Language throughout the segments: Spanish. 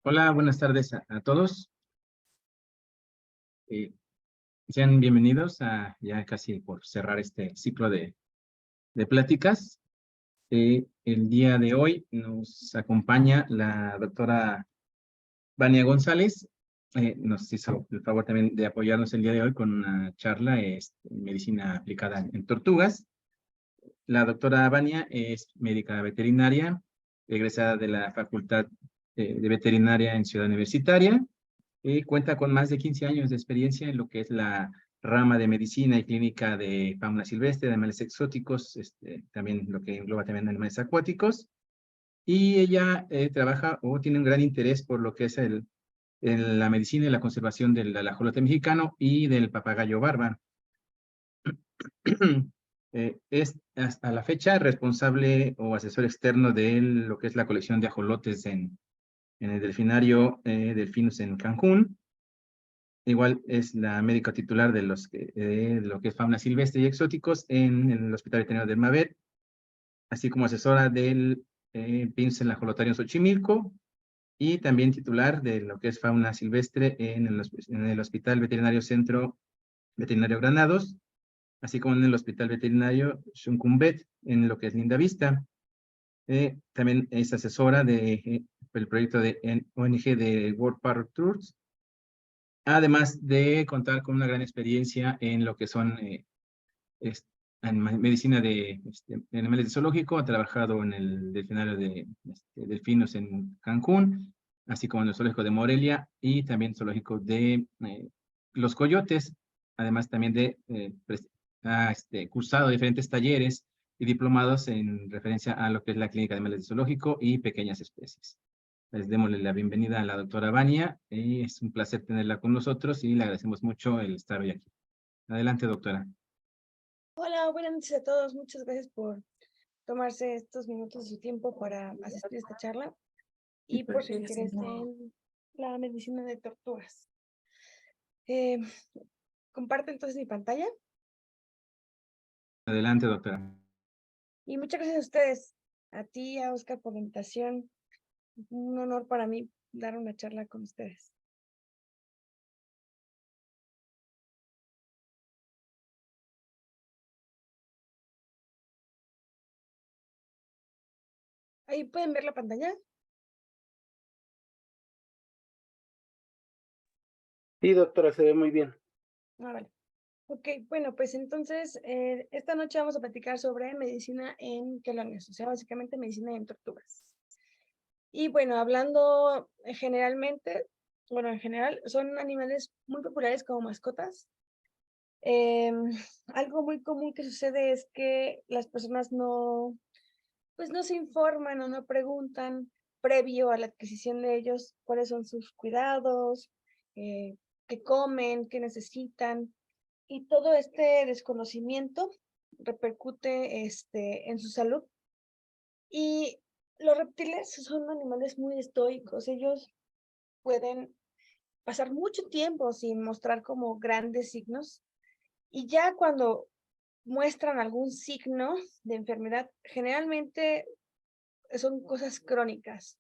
Hola, buenas tardes a todos. Eh, Sean bienvenidos a ya casi por cerrar este ciclo de pláticas. El día de hoy nos acompaña la doctora Vania González. Nos hizo el favor también de apoyarnos el día de hoy con una charla en medicina aplicada en tortugas. La doctora Vania es médica veterinaria, egresada de la Facultad de Veterinaria en Ciudad Universitaria. Cuenta con más de 15 años de experiencia en lo que es la rama de medicina y clínica de fauna silvestre, de animales exóticos, también lo que engloba también animales acuáticos. Y ella trabaja o tiene un gran interés por lo que es la medicina y la conservación del ajolote mexicano y del papagayo barba. Es hasta la fecha responsable o asesor externo de lo que es la colección de ajolotes en el delfinario Delfinus en Cancún. Igual es la médica titular de lo que es fauna silvestre y exóticos en el Hospital Veterinario del Mavet, así como asesora del PINS en la Ajolotario en Xochimilco, y también titular de lo que es fauna silvestre en el Hospital Veterinario Centro Veterinario Granados, así como en el Hospital Veterinario Xuncumbet, en lo que es Lindavista. También es asesora del proyecto de ONG de World Parrot Tours, además de contar con una gran experiencia en lo que son en medicina de animales de zoológico. Ha trabajado en el delfinario de delfinos en Cancún, así como en el zoológico de Morelia y también zoológico de Los Coyotes, además también ha cursado diferentes talleres y diplomados en referencia a lo que es la clínica de animales de zoológico y pequeñas especies. Les démosle la bienvenida a la doctora Vania, y es un placer tenerla con nosotros y le agradecemos mucho el estar hoy aquí. Adelante, doctora. Hola, buenas noches a todos. Muchas gracias por tomarse estos minutos de su tiempo para asistir a esta charla y por su interés en la medicina de tortugas. Comparto entonces mi pantalla. Adelante, doctora. Y muchas gracias a ustedes, a ti, a Oscar, por la invitación. Un honor para mí dar una charla con ustedes. Ahí pueden ver la pantalla. Sí, doctora, se ve muy bien. Vale. Ok, bueno, pues entonces esta noche vamos a platicar sobre medicina en quelonios, o sea, básicamente medicina en tortugas. Y bueno, hablando generalmente, bueno, en general, son animales muy populares como mascotas. Algo muy común que sucede es que las personas pues no se informan o no preguntan previo a la adquisición de ellos cuáles son sus cuidados, qué comen, qué necesitan. Y todo este desconocimiento repercute en su salud. Y los reptiles son animales muy estoicos. Ellos pueden pasar mucho tiempo sin mostrar como grandes signos. Y ya cuando muestran algún signo de enfermedad, generalmente son cosas crónicas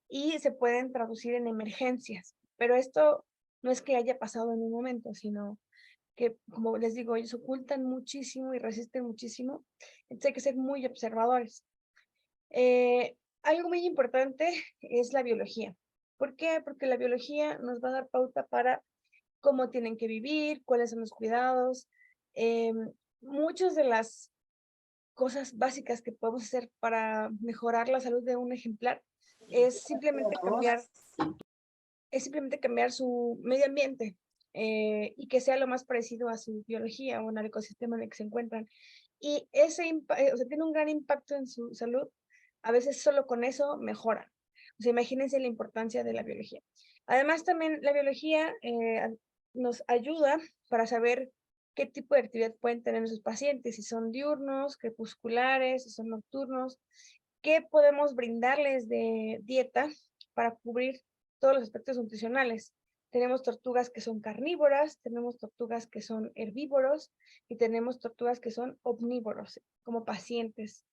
y se pueden traducir en emergencias. Pero esto no es que haya pasado en un momento, sino que, como les digo, ellos ocultan muchísimo y resisten muchísimo. Entonces hay que ser muy observadores. Algo muy importante es la biología. ¿Por qué? Porque la biología nos va a dar pauta para cómo tienen que vivir, cuáles son los cuidados. Muchas de las cosas básicas que podemos hacer para mejorar la salud de un ejemplar es simplemente cambiar su medio ambiente y que sea lo más parecido a su biología o al ecosistema en el que se encuentran. Y o sea, tiene un gran impacto en su salud. A veces solo con eso mejora. O sea, imagínense la importancia de la biología. Además, también la biología nos ayuda para saber qué tipo de actividad pueden tener nuestros pacientes, si son diurnos, crepusculares, si son nocturnos, qué podemos brindarles de dieta para cubrir todos los aspectos nutricionales. Tenemos tortugas que son carnívoras, tenemos tortugas que son herbívoros y tenemos tortugas que son omnívoros, como pacientes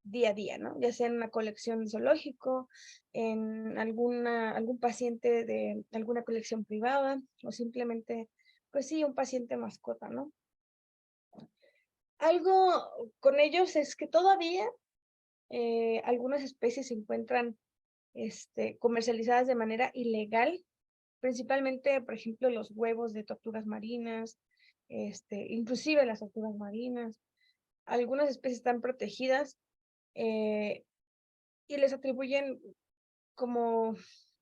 día a día, ¿no? Ya sea en una colección de zoológico, en algún paciente de alguna colección privada o simplemente, pues sí, un paciente mascota, ¿no? Algo con ellos es que todavía algunas especies se encuentran comercializadas de manera ilegal, principalmente, por ejemplo, los huevos de tortugas marinas, inclusive las tortugas marinas. Algunas especies están protegidas y les atribuyen como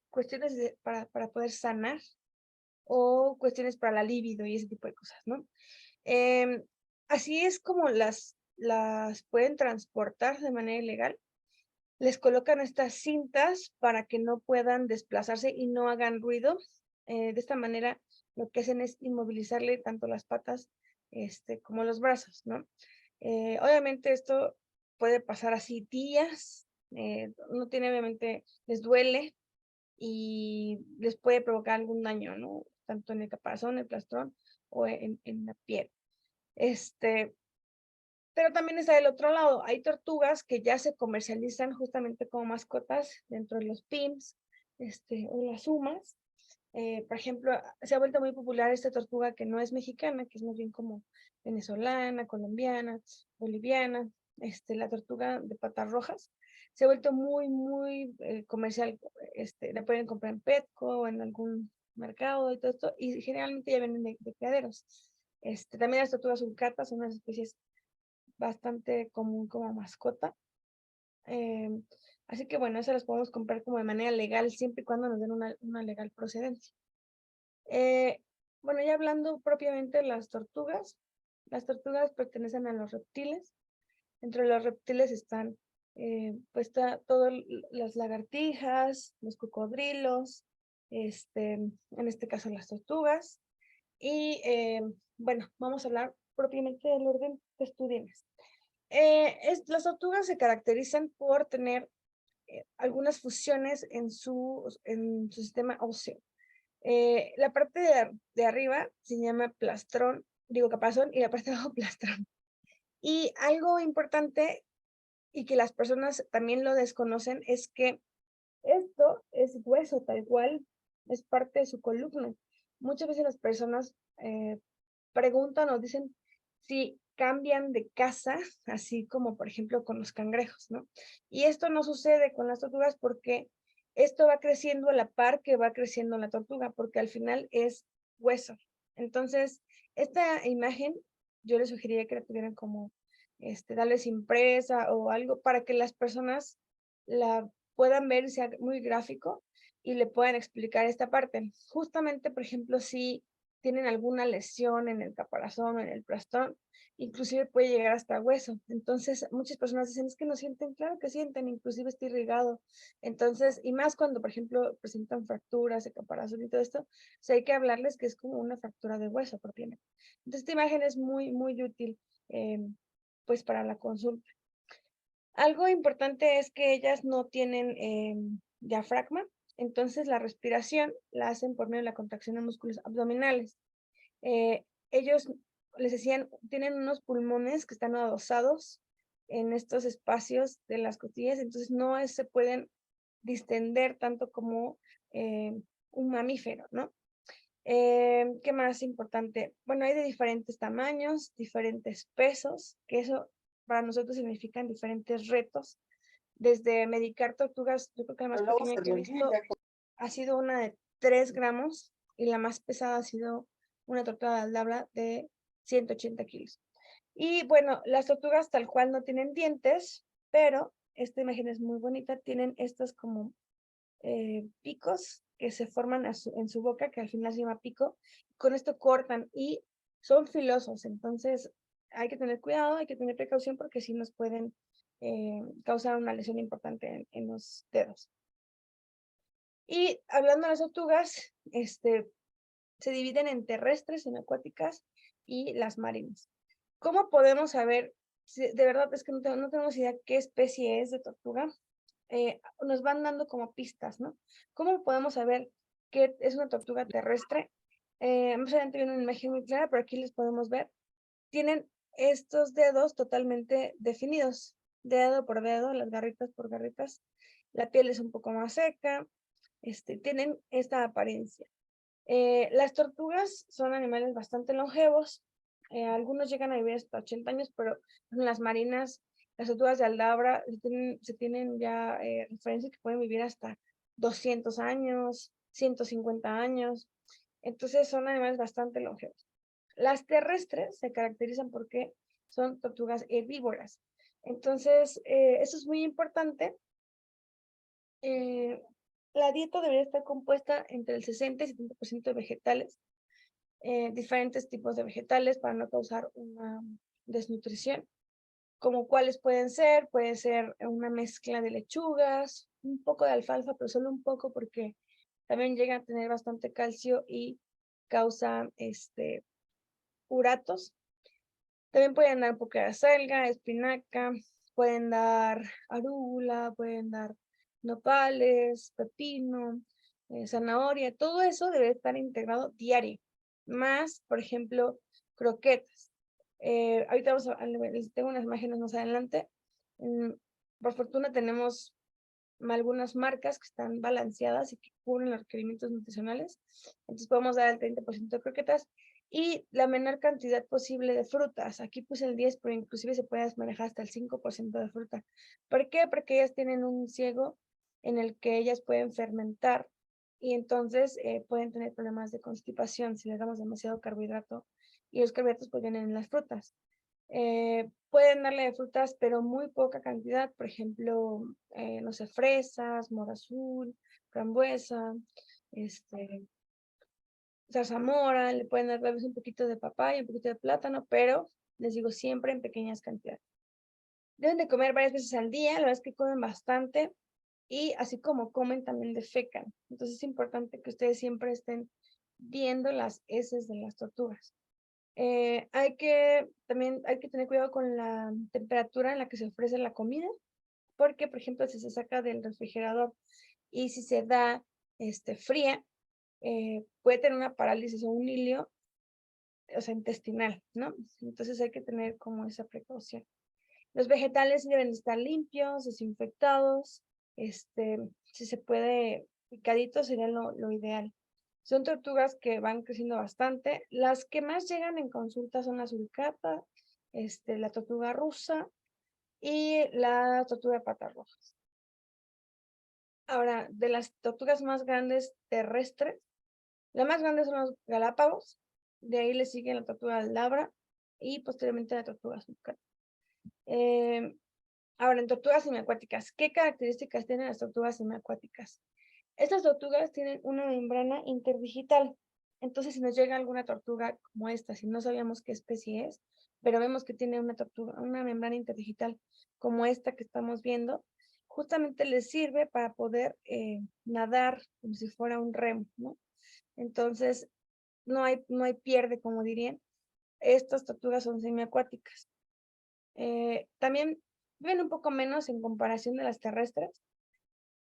cuestiones para poder sanar o cuestiones para la libido y ese tipo de cosas, ¿no? Así es como las pueden transportar de manera ilegal. Les colocan estas cintas para que no puedan desplazarse y no hagan ruido. De esta manera, lo que hacen es inmovilizarle tanto las patas como los brazos, ¿no? Obviamente esto puede pasar así días, no tiene obviamente, les duele y les puede provocar algún daño, ¿no? Tanto en el caparazón, el plastrón o en la piel. Pero también está del otro lado, hay tortugas que ya se comercializan justamente como mascotas dentro de los PIMS, o las UMAS. Por ejemplo, se ha vuelto muy popular esta tortuga que no es mexicana, que es más bien como venezolana, colombiana, boliviana, la tortuga de patas rojas. Se ha vuelto muy comercial, la pueden comprar en Petco o en algún mercado y todo esto, y generalmente ya vienen de criaderos. También las tortugas sulcatas son unas especies bastante común como mascota. Así que bueno, esas las podemos comprar como de manera legal, siempre y cuando nos den una legal procedencia. Bueno, ya hablando propiamente de las tortugas pertenecen a los reptiles. Entre los reptiles están, pues todas las lagartijas, los cocodrilos, en este caso las tortugas. Y bueno, vamos a hablar propiamente del orden Testudines. Las tortugas se caracterizan por tener algunas fusiones en su sistema óseo. La parte de arriba se llama plastrón, digo caparazón, y la parte de abajo plastrón. Y algo importante y que las personas también lo desconocen es que esto es hueso tal cual, es parte de su columna. Muchas veces las personas preguntan o dicen si cambian de casa, así como por ejemplo con los cangrejos, ¿no? Y esto no sucede con las tortugas porque esto va creciendo a la par que va creciendo la tortuga, porque al final es hueso. Entonces, esta imagen yo les sugeriría que la tuvieran como, darles impresa o algo para que las personas la puedan ver y sea muy gráfico y le puedan explicar esta parte. Justamente, por ejemplo, si tienen alguna lesión en el caparazón o en el plastrón, inclusive puede llegar hasta hueso. Entonces, muchas personas dicen, es que no sienten, claro que sienten, inclusive está irrigado. Entonces, y más cuando, por ejemplo, presentan fracturas de caparazón y todo esto, o sea, hay que hablarles que es como una fractura de hueso propiamente. Entonces, esta imagen es muy útil, pues, para la consulta. Algo importante es que ellas no tienen diafragma, entonces la respiración la hacen por medio de la contracción de músculos abdominales. Ellos, les decían, tienen unos pulmones que están adosados en estos espacios de las costillas, entonces no se pueden distender tanto como un mamífero, ¿no? ¿Qué más importante? Bueno, hay de diferentes tamaños, diferentes pesos, que eso para nosotros significan diferentes retos. Desde medicar tortugas, yo creo que la más pequeña que he visto ha sido una de 3 gramos y la más pesada ha sido una tortuga de aldabra de 180 kilos. Y bueno, las tortugas tal cual no tienen dientes, pero esta imagen es muy bonita, tienen estos como picos que se forman en su boca, que al final se llama pico, con esto cortan y son filosos, entonces hay que tener cuidado, hay que tener precaución porque sí nos pueden causar una lesión importante en los dedos. Y hablando de las tortugas, se dividen en terrestres, en acuáticas y las marinas. ¿Cómo podemos saber? De verdad es que no tenemos idea qué especie es de tortuga. Nos van dando como pistas, ¿no? ¿Cómo podemos saber qué es una tortuga terrestre? Más adelante viene una imagen muy clara, pero aquí les podemos ver. Tienen estos dedos totalmente definidos. dedo por dedo, las garritas por garritas. La piel es un poco más seca, tienen esta apariencia. Las tortugas son animales bastante longevos. Algunos llegan a vivir hasta 80 años, pero en las marinas, las tortugas de Aldabra se tienen ya referencias que pueden vivir hasta 200 años, 150 años. Entonces son animales bastante longevos. Las terrestres se caracterizan porque son tortugas herbívoras. Entonces, eso es muy importante. La dieta debería estar compuesta entre el 60 y 70% de vegetales, diferentes tipos de vegetales para no causar una desnutrición. Como cuáles pueden ser, puede ser una mezcla de lechugas, un poco de alfalfa, pero solo un poco porque también llegan a tener bastante calcio y causan uratos. También pueden dar un poco de acelga, espinaca, pueden dar arúgula, pueden dar nopales, pepino, zanahoria, todo eso debe estar integrado diario, más, por ejemplo, croquetas. Ahorita les tengo unas imágenes más adelante. Por fortuna tenemos algunas marcas que están balanceadas y que cubren los requerimientos nutricionales. Entonces podemos dar el 30% de croquetas y la menor cantidad posible de frutas. Aquí puse el 10, pero inclusive se puede manejar hasta el 5% de fruta. ¿Por qué? Porque ellas tienen un ciego en el que ellas pueden fermentar y entonces pueden tener problemas de constipación si les damos demasiado carbohidrato, y los carbohidratos pues vienen en las frutas. Pueden darle de frutas, pero muy poca cantidad, por ejemplo, no sé, fresas, mora azul, frambuesa, zarzamora, le pueden dar tal vez un poquito de papaya, un poquito de plátano, pero les digo siempre en pequeñas cantidades. Deben de comer varias veces al día, la verdad es que comen bastante, y así como comen también defecan. Entonces es importante que ustedes siempre estén viendo las heces de las tortugas. También hay que tener cuidado con la temperatura en la que se ofrece la comida, porque, por ejemplo, si se saca del refrigerador y si se da fría, puede tener una parálisis o un hilio, o sea, intestinal, ¿no? Entonces hay que tener como esa precaución. Los vegetales deben estar limpios, desinfectados, si se puede, picaditos sería lo ideal. Son tortugas que van creciendo bastante. Las que más llegan en consulta son la suricata, la tortuga rusa y la tortuga de patas rojas. Ahora, de las tortugas más grandes terrestres, la más grande son los Galápagos, de ahí le sigue la tortuga Aldabra y posteriormente la tortuga azúcar. Ahora, en tortugas semiacuáticas, ¿qué características tienen las tortugas semiacuáticas? Estas tortugas tienen una membrana interdigital. Entonces, si nos llega alguna tortuga como esta, si no sabíamos qué especie es, pero vemos que tiene una membrana interdigital como esta que estamos viendo, justamente les sirve para poder nadar como si fuera un remo, ¿no? Entonces, no hay pierde, como dirían. Estas tortugas son semiacuáticas. También viven un poco menos en comparación de las terrestres,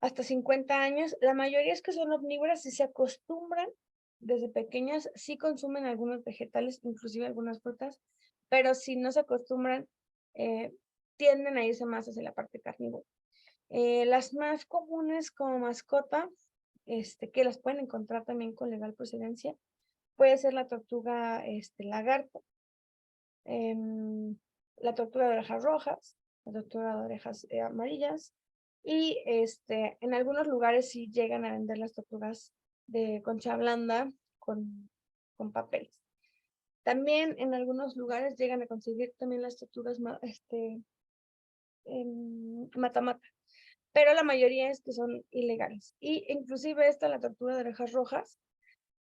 hasta 50 años. La mayoría es que son omnívoras y se acostumbran desde pequeñas, sí consumen algunos vegetales, inclusive algunas frutas, pero si no se acostumbran, tienden a irse más hacia la parte carnívora. Las más comunes como mascota, que las pueden encontrar también con legal procedencia, puede ser la tortuga lagarto, la tortuga de orejas rojas, la tortuga de orejas amarillas, y en algunos lugares sí llegan a vender las tortugas de concha blanda con papeles. También en algunos lugares llegan a conseguir también las tortugas mata-mata, pero la mayoría es que son ilegales. Y inclusive la tortuga de orejas rojas,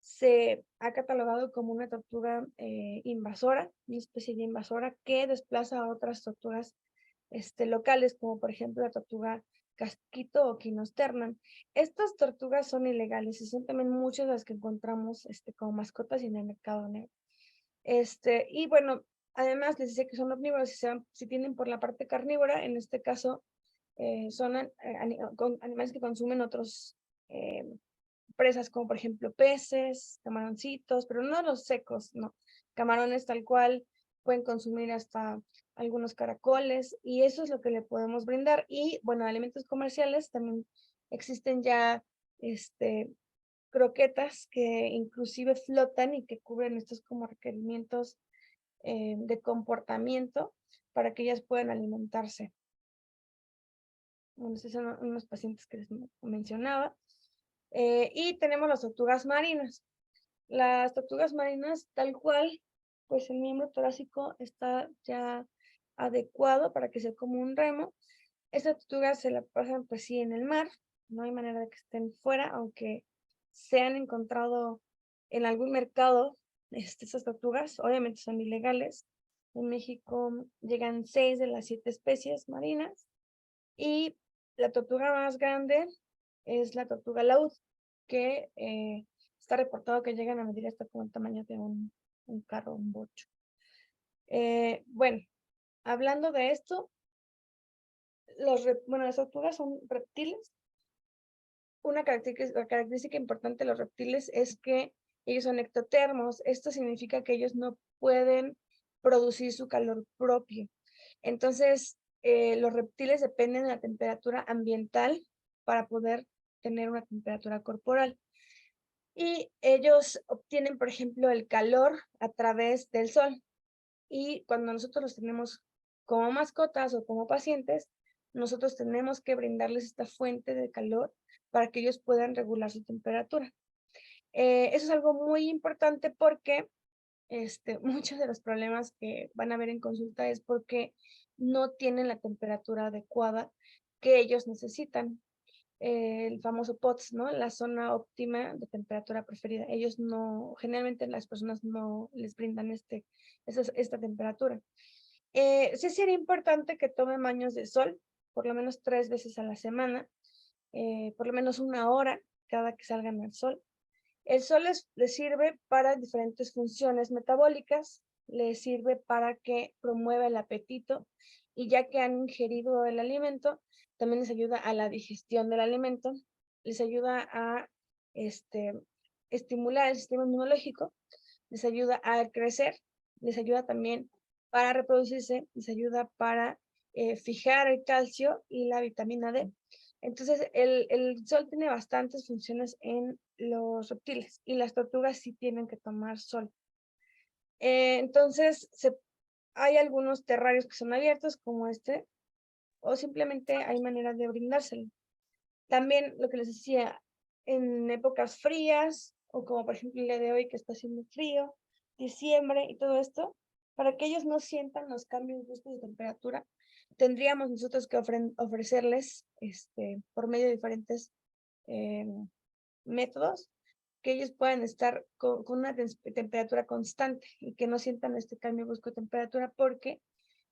se ha catalogado como una tortuga invasora, una especie de invasora que desplaza a otras tortugas locales, como por ejemplo la tortuga casquito o quinosternan. Estas tortugas son ilegales y son también muchas las que encontramos como mascotas y en el mercado negro. Y bueno, además les decía que son omnívoros, si tienen por la parte carnívora, en este caso son animales que consumen otros presas como por ejemplo peces, camaroncitos, pero no los secos, no, camarones tal cual, pueden consumir hasta algunos caracoles y eso es lo que le podemos brindar. Y bueno, alimentos comerciales también existen ya croquetas que inclusive flotan y que cubren estos como requerimientos de comportamiento para que ellas puedan alimentarse. Bueno, esos son unos pacientes que les mencionaba. Y tenemos las tortugas marinas. Las tortugas marinas, tal cual, pues el miembro torácico está ya adecuado para que sea como un remo. Estas tortugas se la pasan pues sí en el mar, no hay manera de que estén fuera, aunque se han encontrado en algún mercado estas tortugas, obviamente son ilegales. En México llegan 6 de las 7 especies marinas y la tortuga más grande es la tortuga laúd, que está reportado que llegan a medir hasta como el tamaño de un carro, un bocho. Bueno, hablando de esto, las tortugas son reptiles. Una característica importante de los reptiles es que ellos son ectotermos. Esto significa que ellos no pueden producir su calor propio. Entonces, los reptiles dependen de la temperatura ambiental para poder tener una temperatura corporal. Y ellos obtienen, por ejemplo, el calor a través del sol. Y cuando nosotros los tenemos como mascotas o como pacientes, nosotros tenemos que brindarles esta fuente de calor para que ellos puedan regular su temperatura. Eso es algo muy importante porque muchos de los problemas que van a ver en consulta es porque no tienen la temperatura adecuada que ellos necesitan. El famoso POTS, ¿no? La zona óptima de temperatura preferida. Ellos no, generalmente las personas no les brindan esta temperatura. Sí sería importante que tomen baños de sol, por lo menos 3 veces a la semana, por lo menos 1 hora cada que salgan al sol. El sol les sirve para diferentes funciones metabólicas, les sirve para que promueva el apetito y ya que han ingerido el alimento, también les ayuda a la digestión del alimento, les ayuda a estimular el sistema inmunológico, les ayuda a crecer, les ayuda también para reproducirse, les ayuda para fijar el calcio y la vitamina D. Entonces, el sol tiene bastantes funciones en los reptiles y las tortugas sí tienen que tomar sol. Entonces, hay algunos terrarios que son abiertos como este, o simplemente hay maneras de brindárselo. También lo que les decía, en épocas frías, o como por ejemplo el día de hoy que está haciendo frío, diciembre y todo esto, para que ellos no sientan los cambios bruscos de temperatura, tendríamos nosotros que ofrecerles, por medio de diferentes métodos, que ellos puedan estar con una temperatura constante y que no sientan este cambio brusco de temperatura porque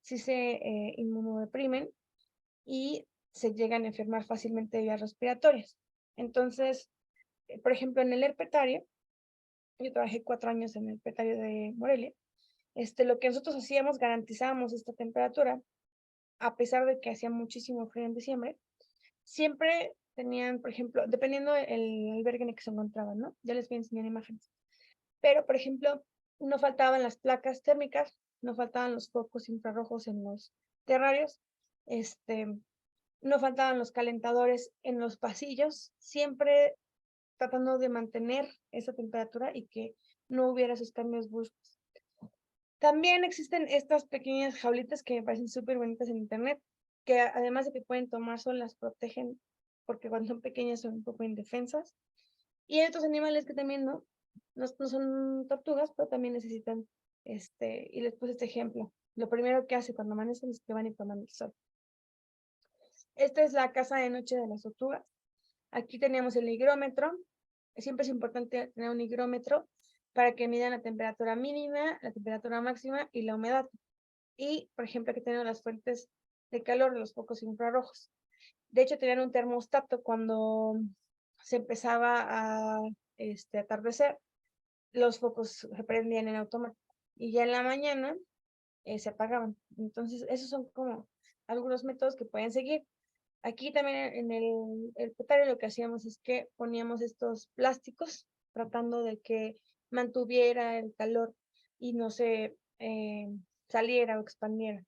si se inmunodeprimen y se llegan a enfermar fácilmente de vías respiratorias. Entonces, por ejemplo, en el herpetario, yo trabajé 4 años en el herpetario de Morelia, lo que nosotros hacíamos, garantizábamos esta temperatura, a pesar de que hacía muchísimo frío en diciembre, siempre tenían, por ejemplo, dependiendo del albergue en el que se encontraban, ¿no? Ya les voy a enseñar imágenes. Pero, por ejemplo, no faltaban las placas térmicas, no faltaban los focos infrarrojos en los terrarios, no faltaban los calentadores en los pasillos, siempre tratando de mantener esa temperatura y que no hubiera esos cambios bruscos. También existen estas pequeñas jaulitas que me parecen súper bonitas en internet, que además de que pueden tomar sol, las protegen porque cuando son pequeñas son un poco indefensas. Y hay otros animales que también no son tortugas, pero también necesitan, y les puse este ejemplo. Lo primero que hace cuando amanecen es que van y toman el sol. Esta es la casa de noche de las tortugas. Aquí teníamos el higrómetro. Siempre es importante tener un higrómetro para que midan la temperatura mínima, la temperatura máxima y la humedad. Y, por ejemplo, aquí tenemos las fuentes de calor de los focos infrarrojos. De hecho, tenían un termostato cuando se empezaba a atardecer, los focos se prendían en automático y ya en la mañana se apagaban. Entonces, esos son como algunos métodos que pueden seguir. Aquí también en el herpetario lo que hacíamos es que poníamos estos plásticos tratando de que mantuviera el calor y no se saliera o expandiera,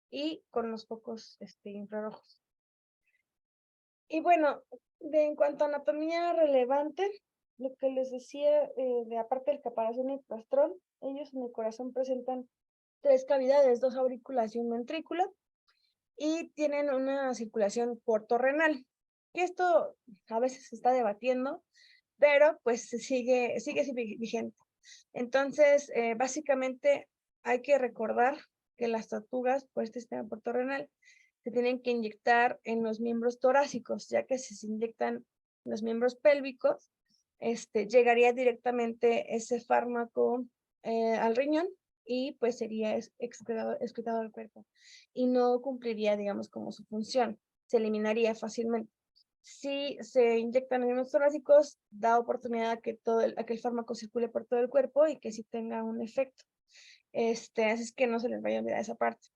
y con los focos infrarrojos. Y bueno, en cuanto a anatomía relevante, lo que les decía, de aparte del caparazón y el plastrón, ellos en el corazón presentan 3 cavidades, 2 aurículas y un ventrículo, y tienen una circulación portorrenal, que esto a veces se está debatiendo, pero pues sigue vigente. Entonces, básicamente hay que recordar que las tortugas por este sistema portorrenal se tienen que inyectar en los miembros torácicos, ya que si se inyectan en los miembros pélvicos, llegaría directamente ese fármaco al riñón y pues sería excretado del cuerpo y no cumpliría, digamos, como su función, se eliminaría fácilmente. Si se inyectan en miembros torácicos, da oportunidad a que a que el fármaco circule por todo el cuerpo y que sí tenga un efecto. Así es que no se les vaya a olvidar esa parte.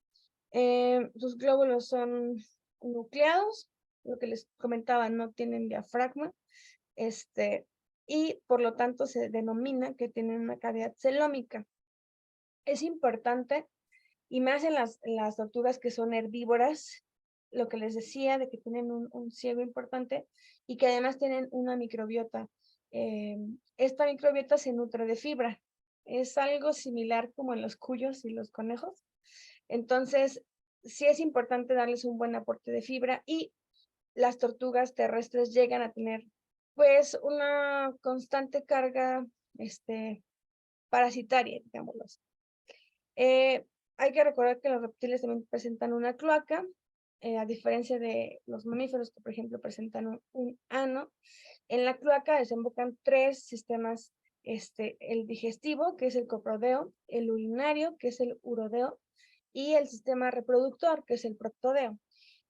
Sus glóbulos son nucleados, lo que les comentaba, no tienen diafragma, y por lo tanto se denomina que tienen una cavidad celómica. Es importante, y más en las tortugas que son herbívoras, lo que les decía de que tienen un ciego importante y que además tienen una microbiota. Esta microbiota se nutre de fibra. Es algo similar como en los cuyos y los conejos. Entonces, sí es importante darles un buen aporte de fibra y las tortugas terrestres llegan a tener pues una constante carga parasitaria, digámoslo así. Hay que recordar que los reptiles también presentan una cloaca, a diferencia de los mamíferos que, por ejemplo, presentan un ano. En la cloaca desembocan 3 sistemas, el digestivo, que es el coprodeo, el urinario, que es el urodeo, y el sistema reproductor, que es el proctodeo.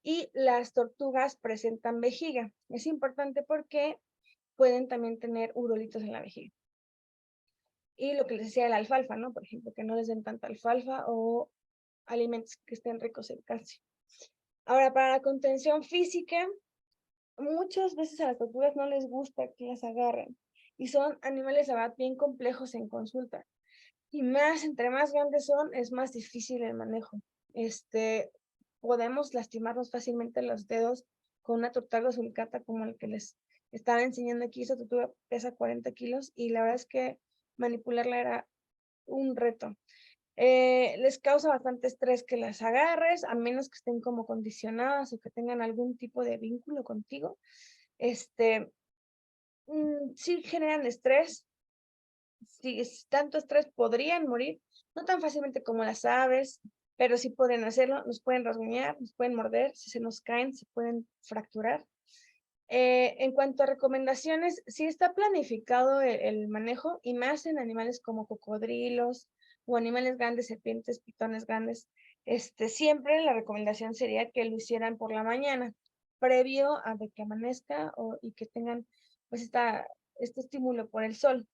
Y las tortugas presentan vejiga. Es importante porque pueden también tener urolitos en la vejiga. Y lo que les decía de la alfalfa, ¿no? Por ejemplo, que no les den tanta alfalfa o alimentos que estén ricos en calcio. Ahora, para la contención física, muchas veces a las tortugas no les gusta que las agarren. Y son animales, la verdad, bien complejos en consulta. Y entre más grandes son, es más difícil el manejo. Podemos lastimarnos fácilmente los dedos con una tortuga sulcata como el que les estaba enseñando aquí. Esa tortuga pesa 40 kilos y la verdad es que manipularla era un reto. Les causa bastante estrés que las agarres, a menos que estén como condicionadas o que tengan algún tipo de vínculo contigo. Sí generan estrés. Si es tanto estrés, podrían morir, no tan fácilmente como las aves, pero sí pueden hacerlo, nos pueden rasguñar, nos pueden morder, si se nos caen, se pueden fracturar. En cuanto a recomendaciones, sí está planificado el manejo y más en animales como cocodrilos o animales grandes, serpientes, pitones grandes. Siempre la recomendación sería que lo hicieran por la mañana, previo a de que amanezca y que tengan pues este estímulo por el sol,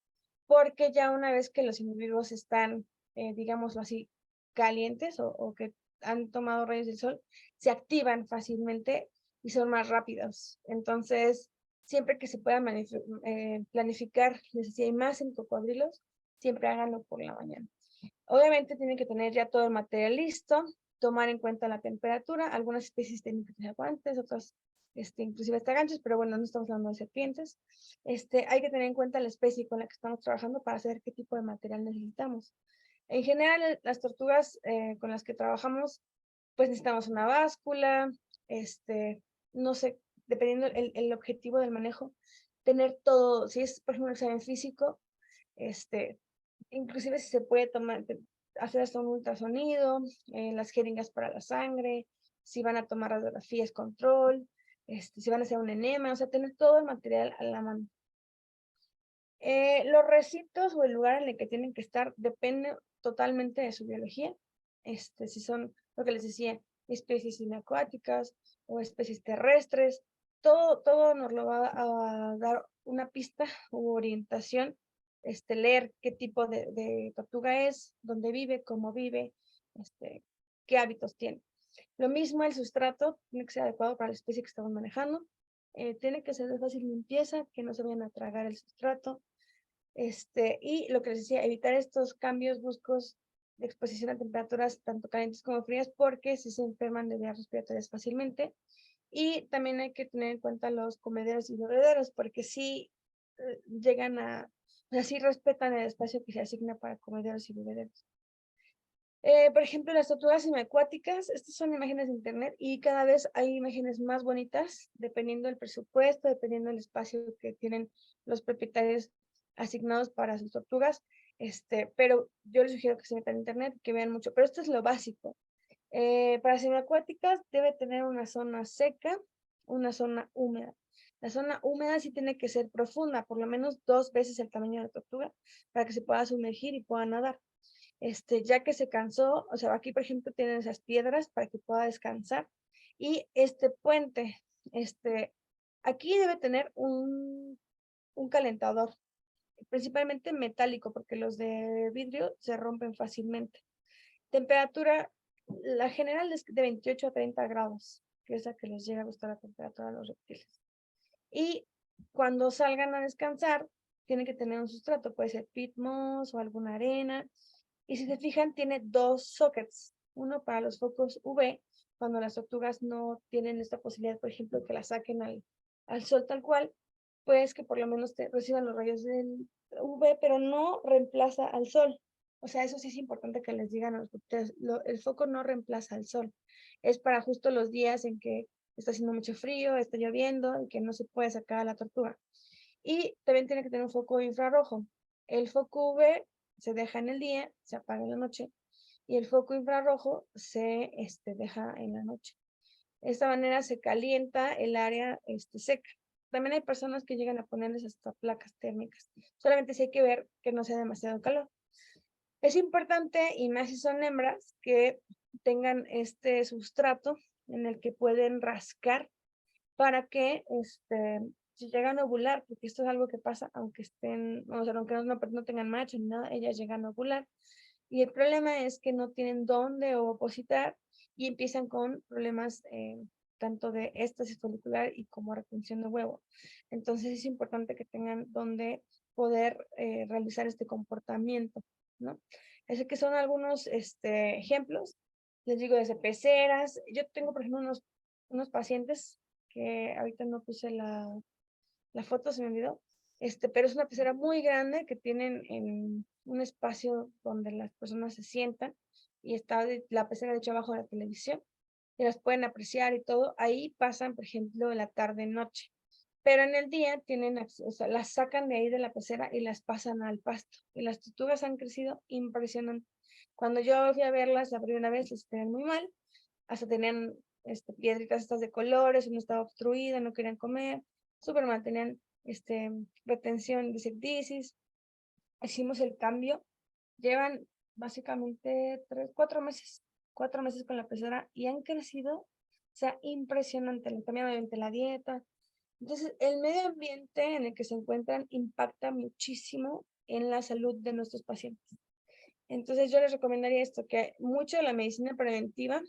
porque ya una vez que los individuos están, digámoslo así, calientes o que han tomado rayos del sol, se activan fácilmente y son más rápidos. Entonces, siempre que se pueda planificar, les decía, y más en cocodrilos, siempre háganlo por la mañana. Obviamente tienen que tener ya todo el material listo, tomar en cuenta la temperatura. Algunas especies tienen que tener guantes, otras inclusive hasta ganchos, pero bueno, no estamos hablando de serpientes. Hay que tener en cuenta la especie con la que estamos trabajando para saber qué tipo de material necesitamos. En general, las tortugas con las que trabajamos, pues necesitamos una báscula, no sé, dependiendo el objetivo del manejo, tener todo, si es por ejemplo un examen físico, inclusive si se puede hacer hasta un ultrasonido, las jeringas para la sangre, si van a tomar radiografías, control, si van a hacer un enema, o sea, tener todo el material a la mano. Los recintos o el lugar en el que tienen que estar depende totalmente de su biología. Si son, lo que les decía, especies inacuáticas o especies terrestres, todo nos lo va a dar una pista u orientación, leer qué tipo de tortuga es, dónde vive, cómo vive, qué hábitos tiene. Lo mismo el sustrato, tiene que ser adecuado para la especie que estamos manejando, tiene que ser de fácil limpieza, que no se vayan a tragar el sustrato, y lo que les decía, evitar estos cambios bruscos de exposición a temperaturas tanto calientes como frías, porque si se enferman de vías respiratorias fácilmente. Y también hay que tener en cuenta los comederos y bebederos, porque sí llegan a, o sea, sí respetan el espacio que se asigna para comederos y bebederos. Por ejemplo, las tortugas semiacuáticas, estas son imágenes de internet y cada vez hay imágenes más bonitas, dependiendo del presupuesto, dependiendo del espacio que tienen los propietarios asignados para sus tortugas. Pero yo les sugiero que se metan a internet, que vean mucho, pero esto es lo básico. Para semiacuáticas debe tener una zona seca, una zona húmeda. La zona húmeda sí tiene que ser profunda, por lo menos 2 veces el tamaño de la tortuga, para que se pueda sumergir y pueda nadar. Ya que se cansó, o sea, aquí por ejemplo tienen esas piedras para que pueda descansar. Y este puente, aquí debe tener un calentador, principalmente metálico, porque los de vidrio se rompen fácilmente. Temperatura, la general es de 28 a 30 grados, que es la que les llega a gustar la temperatura a los reptiles. Y cuando salgan a descansar, tienen que tener un sustrato, puede ser peat moss o alguna arena. Y si se fijan, tiene 2 sockets, uno para los focos UV, cuando las tortugas no tienen esta posibilidad, por ejemplo, que la saquen al sol tal cual, pues que por lo menos reciban los rayos del UV, pero no reemplaza al sol. O sea, eso sí es importante que les digan a los reptiles, el foco no reemplaza al sol. Es para justo los días en que está haciendo mucho frío, está lloviendo y que no se puede sacar a la tortuga. Y también tiene que tener un foco infrarrojo. El foco UV se deja en el día, se apaga en la noche, y el foco infrarrojo se deja en la noche. De esta manera se calienta el área seca. También hay personas que llegan a ponerles hasta placas térmicas. Solamente sí hay que ver que no sea demasiado calor. Es importante, y más si son hembras, que tengan este sustrato en el que pueden rascar para que si llegan a ovular, porque esto es algo que pasa aunque estén, o sea, aunque no tengan macho ni nada, ellas llegan a ovular. Y el problema es que no tienen dónde opositar y empiezan con problemas tanto de éstasis folicular y como retención de huevo. Entonces es importante que tengan dónde poder realizar este comportamiento, ¿no? Así que son algunos ejemplos, les digo, desde peceras. Yo tengo, por ejemplo, unos pacientes que ahorita no puse la foto, se me olvidó, pero es una pecera muy grande que tienen en un espacio donde las personas se sientan y está la pecera de hecho abajo de la televisión y las pueden apreciar y todo. Ahí pasan, por ejemplo, la tarde-noche, pero en el día tienen acceso, o sea, las sacan de ahí de la pecera y las pasan al pasto. Y las tortugas han crecido impresionante. Cuando yo fui a verlas la primera vez, les tenían muy mal, hasta tenían piedritas estas de colores, uno estaba obstruida, no querían comer, súper mal, tenían retención de septicis. Hicimos el cambio, llevan básicamente 4 meses con la pecera y han crecido, o sea, impresionante, le cambiaron obviamente la dieta. Entonces, el medio ambiente en el que se encuentran impacta muchísimo en la salud de nuestros pacientes. Entonces, yo les recomendaría esto, que mucho de la medicina preventiva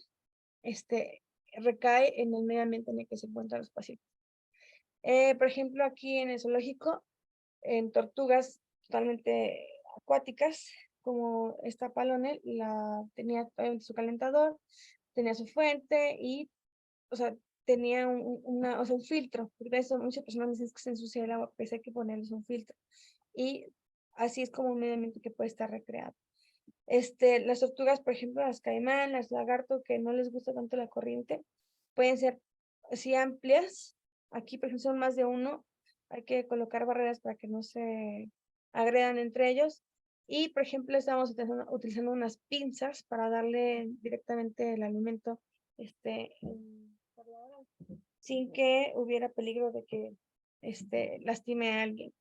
recae en el medio ambiente en el que se encuentran los pacientes. Por ejemplo, aquí en el zoológico, en tortugas totalmente acuáticas, como esta Palonel, tenía su calentador, tenía su fuente y, o sea, tenía un filtro, porque eso muchas personas dicen que se ensucia el agua, pues hay que ponerles un filtro. Y así es como un medio ambiente que puede estar recreado. Las tortugas, por ejemplo, las caimán, las lagarto, que no les gusta tanto la corriente, pueden ser así amplias. Aquí, por ejemplo, son más de uno. Hay que colocar barreras para que no se agredan entre ellos. Y, por ejemplo, estamos utilizando unas pinzas para darle directamente el alimento sin que hubiera peligro de que lastime a alguien.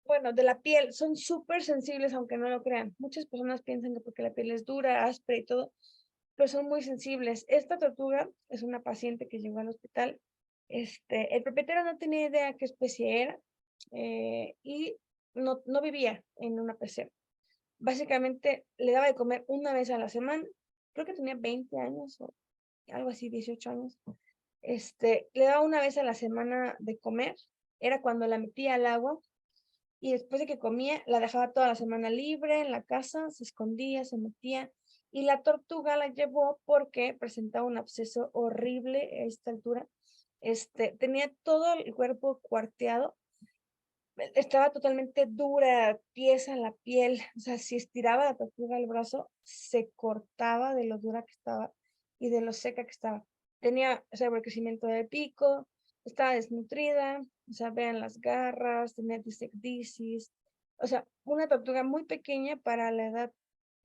Bueno, de la piel, son súper sensibles, aunque no lo crean. Muchas personas piensan que porque la piel es dura, áspera y todo, pero son muy sensibles. Esta tortuga es una paciente que llegó al hospital. El propietario no tenía idea qué especie era y no vivía en una pecera. Básicamente le daba de comer una vez a la semana. Creo que tenía 20 años o algo así, 18 años. Le daba una vez a la semana de comer. Era cuando la metía al agua. y después de que comía, la dejaba toda la semana libre en la casa, se escondía, se metía, y la tortuga la llevó porque presentaba un absceso horrible a esta altura. Tenía todo el cuerpo cuarteado, estaba totalmente dura, tiesa la piel, o sea, si estiraba la tortuga el brazo, se cortaba de lo dura que estaba y de lo seca que estaba. Tenía sobrecrecimiento del pico, estaba desnutrida, o sea, vean las garras, tenía disecdisis, o sea, una tortuga muy pequeña para la edad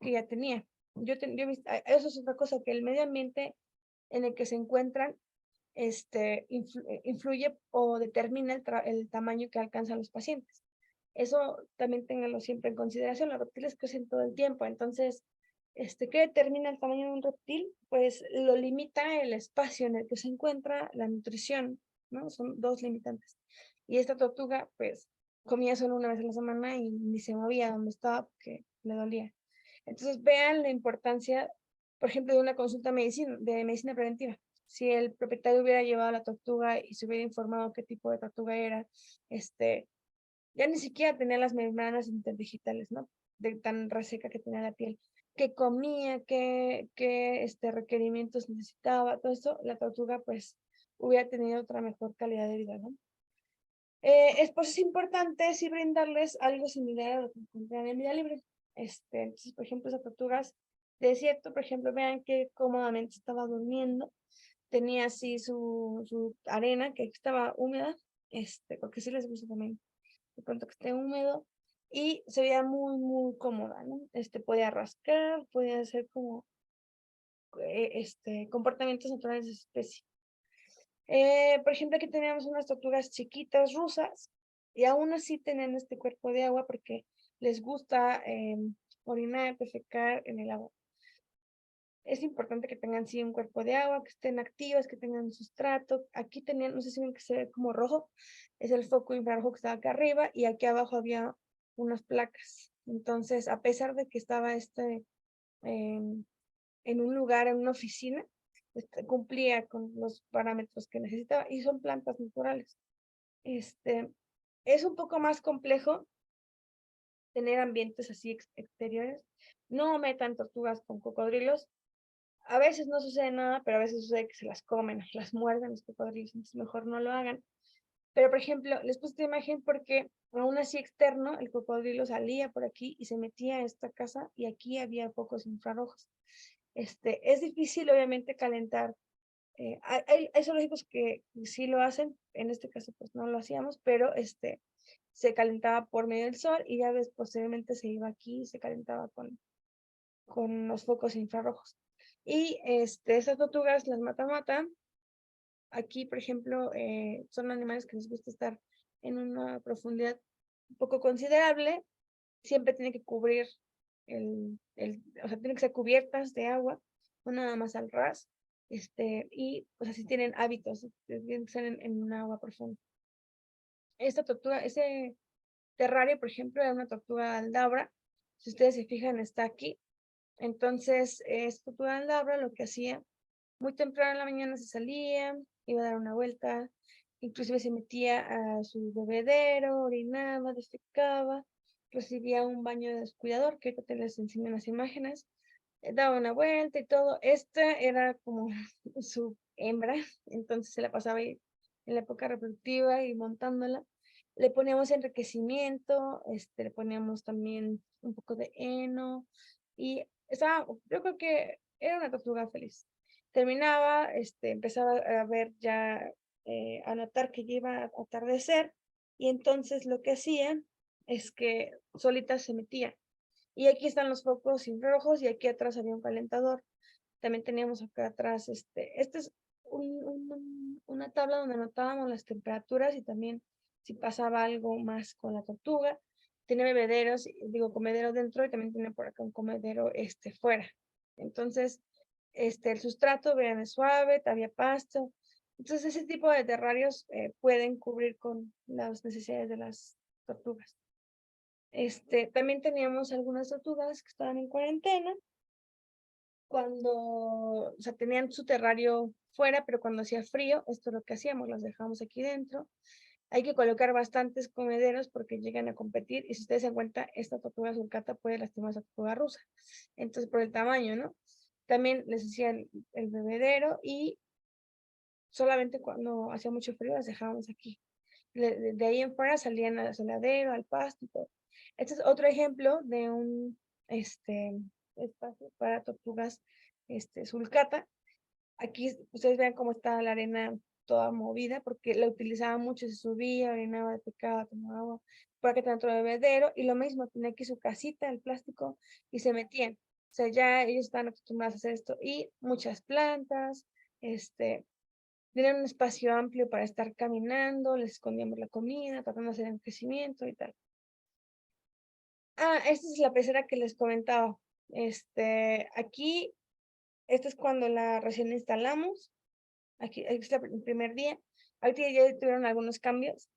que ya tenía. Eso es otra cosa, que el medio ambiente en el que se encuentran influye o determina el tamaño que alcanzan los pacientes. Eso también ténganlo siempre en consideración. Los reptiles crecen todo el tiempo, entonces, ¿qué determina el tamaño de un reptil? Pues lo limita el espacio en el que se encuentra, la nutrición, ¿no? Son dos limitantes. Y esta tortuga, pues, comía solo una vez a la semana y ni se movía donde estaba porque le dolía. Entonces, vean la importancia, por ejemplo, de una consulta de medicina preventiva. Si el propietario hubiera llevado a la tortuga y se hubiera informado qué tipo de tortuga era, ya ni siquiera tenía las membranas interdigitales, ¿no? De tan reseca que tenía la piel. Qué comía, qué requerimientos necesitaba, todo eso, la tortuga pues hubiera tenido otra mejor calidad de vida, ¿no? Pues es importante sí brindarles algo similar a lo que encuentran en vida libre. Entonces, por ejemplo, esas tortugas de desierto, por ejemplo, vean que cómodamente estaba durmiendo, tenía así su arena que estaba húmeda, porque sí les gusta también de pronto que esté húmedo, y se veía muy, muy cómoda, ¿no? Podía rascar, podía hacer como comportamientos naturales de su especie. Por ejemplo, aquí teníamos unas tortugas chiquitas rusas, y aún así tenían este cuerpo de agua porque les gusta orinar, defecar en el agua. Es importante que tengan sí un cuerpo de agua, que estén activas, que tengan sustrato. Aquí tenían, no sé si ven que se ve como rojo, es el foco infrarrojo que estaba acá arriba, y aquí abajo había unas placas. Entonces, a pesar de que estaba en un lugar, en una oficina, cumplía con los parámetros que necesitaba, y son plantas naturales. Es un poco más complejo tener ambientes así exteriores. No metan tortugas con cocodrilos. A veces no sucede nada, pero a veces sucede que se las comen, las muerden los cocodrilos, entonces mejor no lo hagan. Pero, por ejemplo, les puse esta imagen porque aún así externo, el cocodrilo salía por aquí y se metía a esta casa, y aquí había focos infrarrojos. Es difícil, obviamente, calentar. Hay zoológicos que sí lo hacen, en este caso pues no lo hacíamos, pero se calentaba por medio del sol, y ya ves, posteriormente se iba aquí y se calentaba con los focos infrarrojos. Y esas tortugas las matan. Aquí, por ejemplo, son animales que les gusta estar en una profundidad un poco considerable. Siempre tiene que cubrir o sea, tienen que ser cubiertas de agua, no nada más al ras. Y pues así tienen hábitos, tienen que ser en un agua profunda. Esta tortuga, ese terrario, por ejemplo, era una tortuga aldabra. Si ustedes se fijan, está aquí. Entonces, esta tortuga aldabra lo que hacía, muy temprano en la mañana se salía, iba a dar una vuelta, inclusive se metía a su bebedero, orinaba, defecaba, recibía un baño de descuidador, que ahorita te les enseño las imágenes, daba una vuelta y todo. Esta era como su hembra, entonces se la pasaba ahí en la época reproductiva y montándola. Le poníamos enriquecimiento, le poníamos también un poco de heno, y yo creo que era una tortuga feliz. Terminaba, empezaba a ver ya, a notar que ya iba a atardecer, y entonces lo que hacía es que solita se metía. Y aquí están los focos infrarrojos, y aquí atrás había un calentador. También teníamos acá atrás, es una tabla donde anotábamos las temperaturas y también si pasaba algo más con la tortuga. Tenía bebederos, digo, comedero dentro, y también tiene por acá un comedero fuera. Entonces, el sustrato, vean, es suave, había pasto. Entonces, ese tipo de terrarios pueden cubrir con las necesidades de las tortugas. También teníamos algunas tortugas que estaban en cuarentena, o sea, tenían su terrario fuera, pero cuando hacía frío, esto es lo que hacíamos, las dejábamos aquí dentro. Hay que colocar bastantes comederos porque llegan a competir y si ustedes se dan cuenta, esta tortuga sulcata puede lastimar a esa tortuga rusa. Entonces, por el tamaño, ¿no? También les hacía el bebedero y solamente cuando hacía mucho frío las dejábamos aquí. De ahí en fuera salían al asoladero, al pasto y todo. Este es otro ejemplo de un espacio para tortugas sulcata. Aquí ustedes vean cómo está la arena toda movida, porque la utilizaba mucho, se subía, orinaba, defecaba, tomaba agua, por acá dentro del bebedero, y lo mismo, tenía aquí su casita, el plástico, y se metían. O sea, ya ellos estaban acostumbrados a hacer esto, y muchas plantas, tenían un espacio amplio para estar caminando, les escondíamos la comida, tratando de hacer el crecimiento y tal. Ah, esta es la pecera que les comentaba. Aquí, esta es cuando la recién instalamos. Aquí es el primer día. Ahorita ya tuvieron algunos cambios,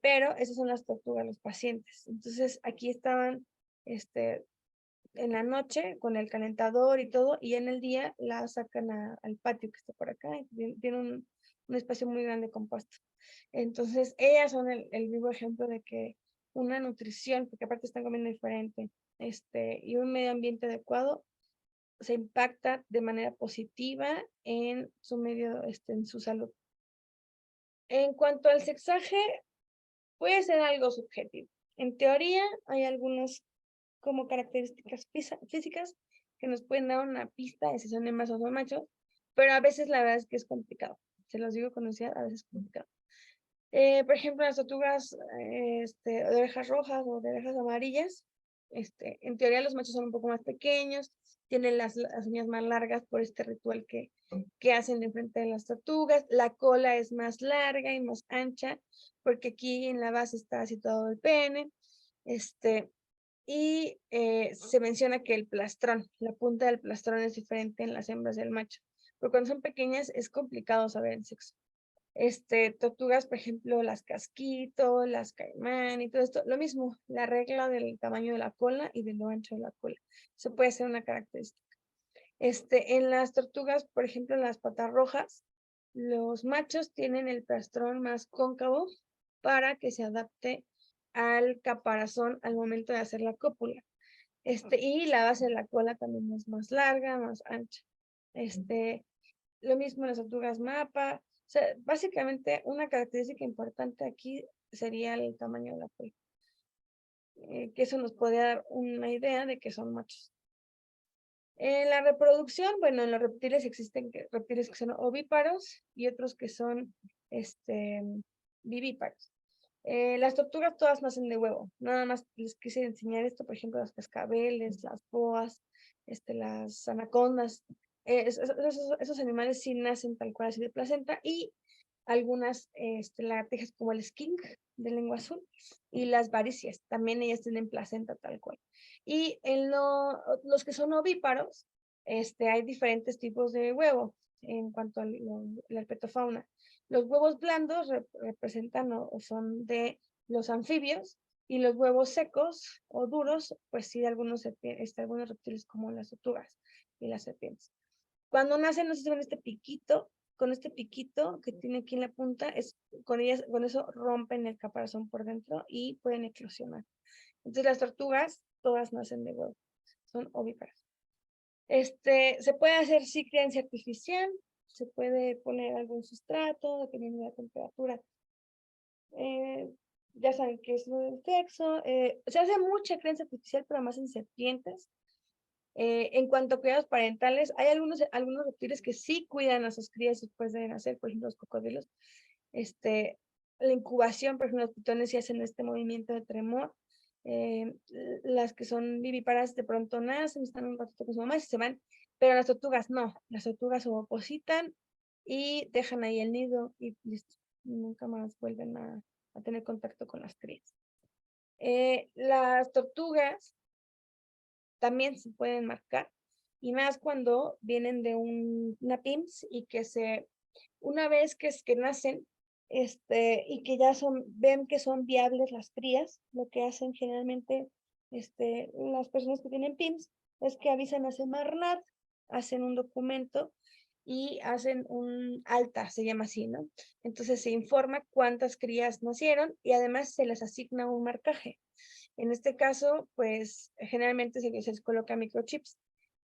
pero esas son las tortugas, los pacientes. Entonces, aquí estaban, en la noche con el calentador y todo, y en el día la sacan al patio que está por acá. Tiene un espacio muy grande con pasto. Entonces, ellas son el vivo ejemplo de que una nutrición, porque aparte están comiendo diferente, y un medio ambiente adecuado se impacta de manera positiva en su medio, en su salud. En cuanto al sexaje, puede ser algo subjetivo. En teoría, hay algunas como características físicas que nos pueden dar una pista de si son hembras o son machos, pero a veces la verdad es que es complicado. Se los digo con honestidad, a veces es complicado. Por ejemplo, las tortugas de orejas rojas o de orejas amarillas, en teoría los machos son un poco más pequeños, tienen las uñas más largas por este ritual que hacen enfrente de las tortugas, la cola es más larga y más ancha, porque aquí en la base está situado el pene, y se menciona que el plastrón, la punta del plastrón es diferente en las hembras del macho, pero cuando son pequeñas es complicado saber el sexo. Tortugas, por ejemplo, las casquito, las caimán y todo esto, lo mismo, la regla del tamaño de la cola y de lo ancho de la cola. Eso puede ser una característica. En las tortugas, por ejemplo, las patas rojas, los machos tienen el plastrón más cóncavo para que se adapte al caparazón al momento de hacer la cópula. Y la base de la cola también es más larga, más ancha. Lo mismo en las tortugas mapa. O sea, básicamente una característica importante aquí sería el tamaño de la cola. Que eso nos puede dar una idea de que son machos. En la reproducción, bueno, en los reptiles existen reptiles que son ovíparos y otros que son vivíparos. Las tortugas todas nacen de huevo. Nada más les quise enseñar esto, por ejemplo, las cascabeles, las boas, las anacondas. Esos animales sí nacen tal cual así de placenta y algunas lagartijas como el skink de lengua azul y las varicias, también ellas tienen placenta tal cual. Y en los que son ovíparos, hay diferentes tipos de huevo en cuanto a la herpetofauna. Los huevos blandos representan o son de los anfibios y los huevos secos o duros, pues sí, de algunos reptiles como las tortugas y las serpientes. Cuando nacen, no sé si ven este piquito, con este piquito que tiene aquí en la punta, con eso rompen el caparazón por dentro y pueden eclosionar. Entonces las tortugas todas nacen de huevo, son ovíparas. Se puede hacer sí crianza artificial, se puede poner algún sustrato dependiendo de la temperatura. Ya saben qué es lo del sexo. Se hace mucha crianza artificial, pero más en serpientes. En cuanto a cuidados parentales, hay algunos reptiles que sí cuidan a sus crías después de nacer, por ejemplo, los cocodrilos. La incubación, por ejemplo, los pitones sí hacen este movimiento de tremor. Las que son vivíparas de pronto nacen, están un ratito con su mamá y se van, pero las tortugas no. Las tortugas ovopositan y dejan ahí el nido y listo. Nunca más vuelven a tener contacto con las crías. Las tortugas también se pueden marcar, y más cuando vienen de una PIMS y que una vez que nacen, y que ya ven que son viables las crías, lo que hacen generalmente las personas que tienen PIMS es que avisan a Semarnat, hacen un documento y hacen un alta, se llama así, ¿no? Entonces se informa cuántas crías nacieron y además se les asigna un marcaje. En este caso, pues generalmente se les coloca microchips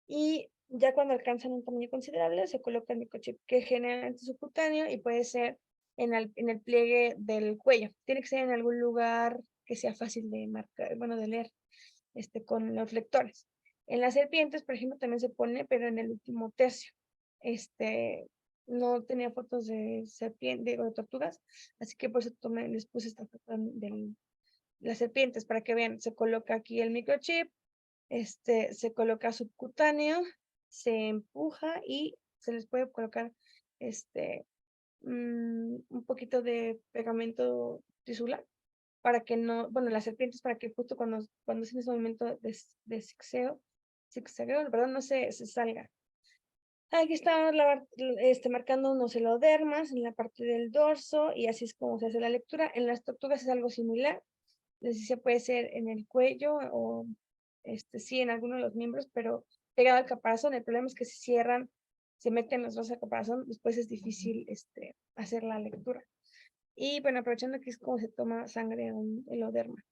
y ya cuando alcanzan un tamaño considerable se coloca el microchip que generalmente es subcutáneo y puede ser en el pliegue del cuello. Tiene que ser en algún lugar que sea fácil de marcar, bueno, de leer, con los lectores. En las serpientes, por ejemplo, también se pone, pero en el último tercio. No tenía fotos de serpiente o de tortugas, así que por eso les puse esta foto de las serpientes para que vean. Se coloca aquí el microchip, se coloca subcutáneo, se empuja y se les puede colocar un poquito de pegamento tisular para que no, bueno, las serpientes para que justo cuando hacen ese movimiento de zigzageo, perdón, no se salga. Aquí estamos marcando unos helodermas en la parte del dorso y así es como se hace la lectura. En las tortugas es algo similar. Les decía, puede ser en el cuello o sí en alguno de los miembros, pero pegado al caparazón. El problema es que si cierran, se meten los dos al caparazón, después es difícil hacer la lectura. Y bueno, aprovechando que es como se toma sangre a un heloderma.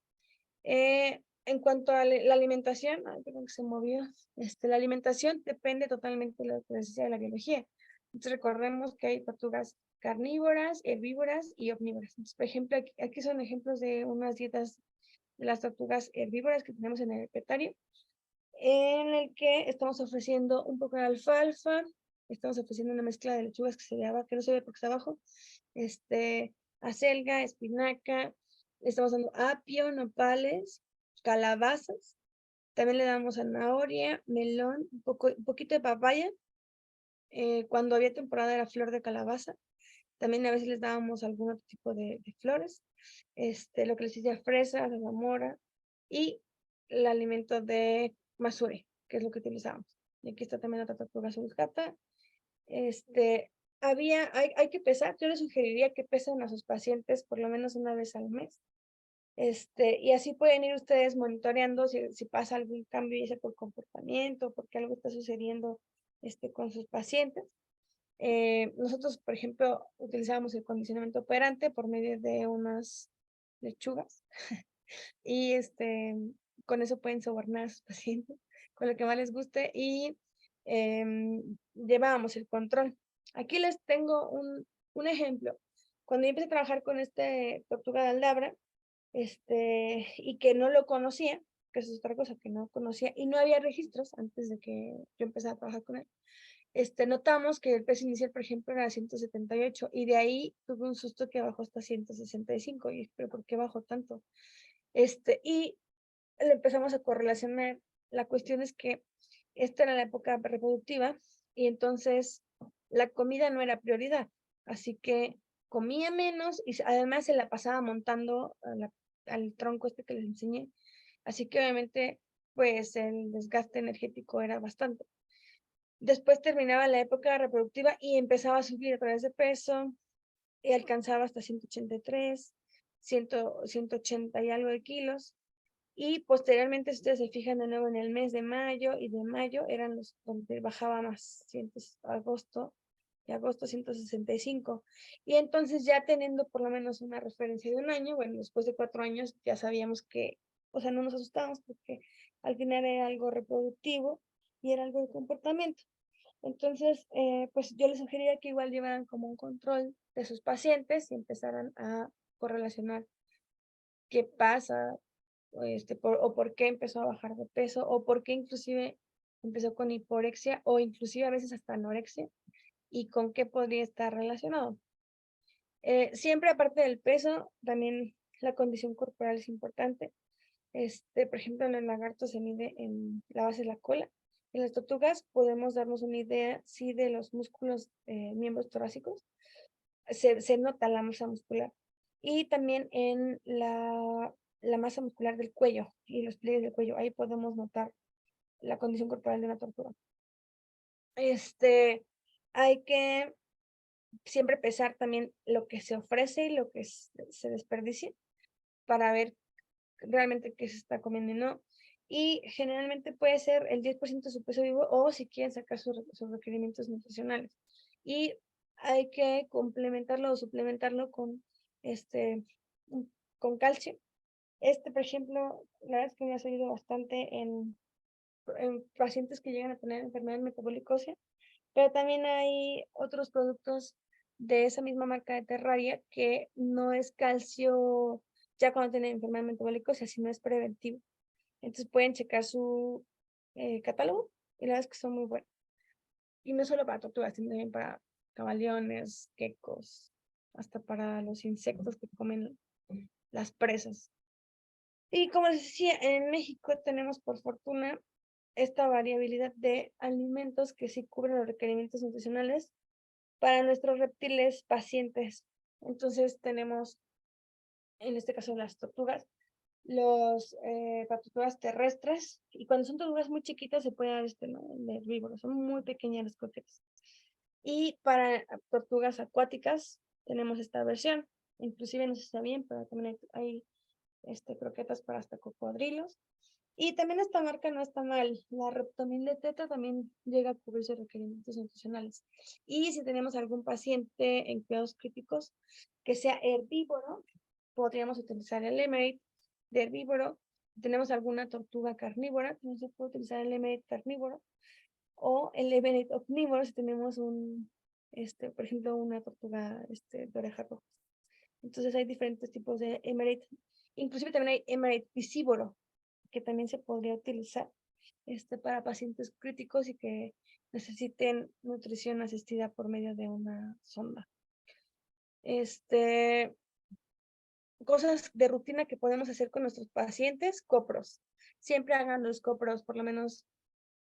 En cuanto a la alimentación, perdón que se movió, la alimentación depende totalmente de la presencia de la biología. Entonces recordemos que hay tortugas carnívoras, herbívoras y omnívoras. Entonces, por ejemplo, aquí son ejemplos de unas dietas de las tortugas herbívoras que tenemos en el herpetario, en el que estamos ofreciendo un poco de alfalfa, estamos ofreciendo una mezcla de lechugas que que no se ve porque está abajo, acelga, espinaca, estamos dando apio, nopales, calabazas, también le damos zanahoria, melón, un poquito de papaya, cuando había temporada era flor de calabaza, también a veces les dábamos algún otro tipo de flores, lo que les decía fresa, mora y el alimento de masure, que es lo que utilizábamos. Y aquí está también otra tortuga sulcata. Hay que pesar, yo les sugeriría que pesen a sus pacientes por lo menos una vez al mes. Y así pueden ir ustedes monitoreando si pasa algún cambio, ya sea por comportamiento, porque algo está sucediendo con sus pacientes. Nosotros, por ejemplo, utilizábamos el condicionamiento operante por medio de unas lechugas y con eso pueden sobornar a sus pacientes con lo que más les guste y llevábamos el control. Aquí les tengo un ejemplo. Cuando yo empecé a trabajar con tortuga de aldabra, y que no lo conocía, que eso es otra cosa que no conocía, y no había registros antes de que yo empezara a trabajar con él. Notamos que el peso inicial, por ejemplo, era 178 y de ahí tuve un susto que bajó hasta 165 y pero ¿por qué bajó tanto? Y le empezamos a correlacionar. La cuestión es que esta era la época reproductiva y entonces la comida no era prioridad, así que comía menos y además se la pasaba montando al tronco que les enseñé, así que obviamente pues el desgaste energético era bastante. Después terminaba la época reproductiva y empezaba a subir a través de peso y alcanzaba hasta 183, 180 y algo de kilos. Y posteriormente, si ustedes se fijan de nuevo en el mes de mayo y de mayo, eran los donde bajaba más, agosto y agosto 165. Y entonces ya teniendo por lo menos una referencia de un año, bueno, después de 4 años ya sabíamos que, o sea, no nos asustábamos porque al final era algo reproductivo y era algo de comportamiento. Entonces, pues yo les sugeriría que igual llevaran como un control de sus pacientes y empezaran a correlacionar qué pasa, o por qué empezó a bajar de peso, o por qué inclusive empezó con hiporexia, o inclusive a veces hasta anorexia, y con qué podría estar relacionado. Siempre aparte del peso, también la condición corporal es importante. Por ejemplo, en el lagarto se mide en la base de la cola. En las tortugas podemos darnos una idea, sí, de los músculos, miembros torácicos. Se nota la masa muscular. Y también en la masa muscular del cuello y los pliegues del cuello. Ahí podemos notar la condición corporal de una tortuga. Hay que siempre pesar también lo que se ofrece y lo que se desperdicia para ver realmente qué se está comiendo y no. y generalmente puede ser el 10% de su peso vivo o si quieren sacar sus requerimientos nutricionales. Y hay que complementarlo o suplementarlo con, con calcio. Por ejemplo, la verdad es que me ha servido bastante en pacientes que llegan a tener enfermedad metabólica ósea, pero también hay otros productos de esa misma marca de Terraria que no es calcio ya cuando tienen enfermedad metabólica ósea, sino es preventivo. Entonces pueden checar su catálogo y la verdad es que son muy buenos. Y no solo para tortugas, sino también para camaleones, geckos, hasta para los insectos que comen las presas. Y como les decía, en México tenemos por fortuna esta variabilidad de alimentos que sí cubren los requerimientos nutricionales para nuestros reptiles pacientes. Entonces tenemos, en este caso, las tortugas, las tortugas terrestres, y cuando son tortugas muy chiquitas se puede dar de herbívoros, son muy pequeñas las croquetas. Y para tortugas acuáticas tenemos esta versión, inclusive no sé si está bien, pero también hay croquetas para hasta cocodrilos. Y también esta marca no está mal. La Reptomil de Teta también llega a cubrir sus requerimientos nutricionales. Y si tenemos algún paciente en cuidados críticos que sea herbívoro, podríamos utilizar el Emerate de herbívoro. Si tenemos alguna tortuga carnívora, también se puede utilizar el Emerate carnívoro. O el Emerate omnívoro si tenemos por ejemplo, una tortuga de orejas rojas. Entonces hay diferentes tipos de Emerate. Inclusive también hay Emerate piscívoro, que también se podría utilizar para pacientes críticos y que necesiten nutrición asistida por medio de una sonda. Cosas de rutina que podemos hacer con nuestros pacientes, copros. Siempre hagan los copros por lo menos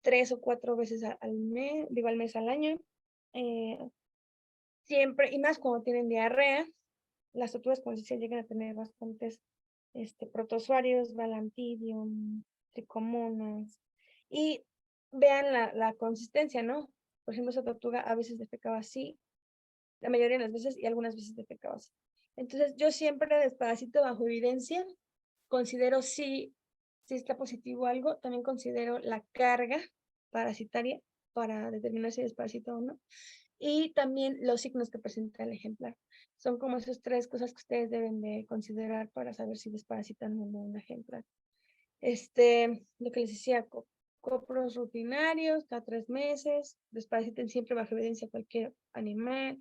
3 o 4 veces al mes, al mes al año. Siempre, y más cuando tienen diarrea, las tortugas, como decía, llegan a tener bastantes protozoarios, Balantidium, tricomonas, y vean la consistencia, ¿no? Por ejemplo, esa tortuga a veces defecaba así, la mayoría de las veces, y algunas veces defecaba así. Entonces, yo siempre desparasito bajo evidencia, considero si está positivo algo, también considero la carga parasitaria para determinar si desparasito o no, y también los signos que presenta el ejemplar. Son como esas 3 cosas que ustedes deben de considerar para saber si desparasitan o no un ejemplar. Lo que les decía, copros rutinarios cada 3 meses, desparasiten siempre bajo evidencia cualquier animal,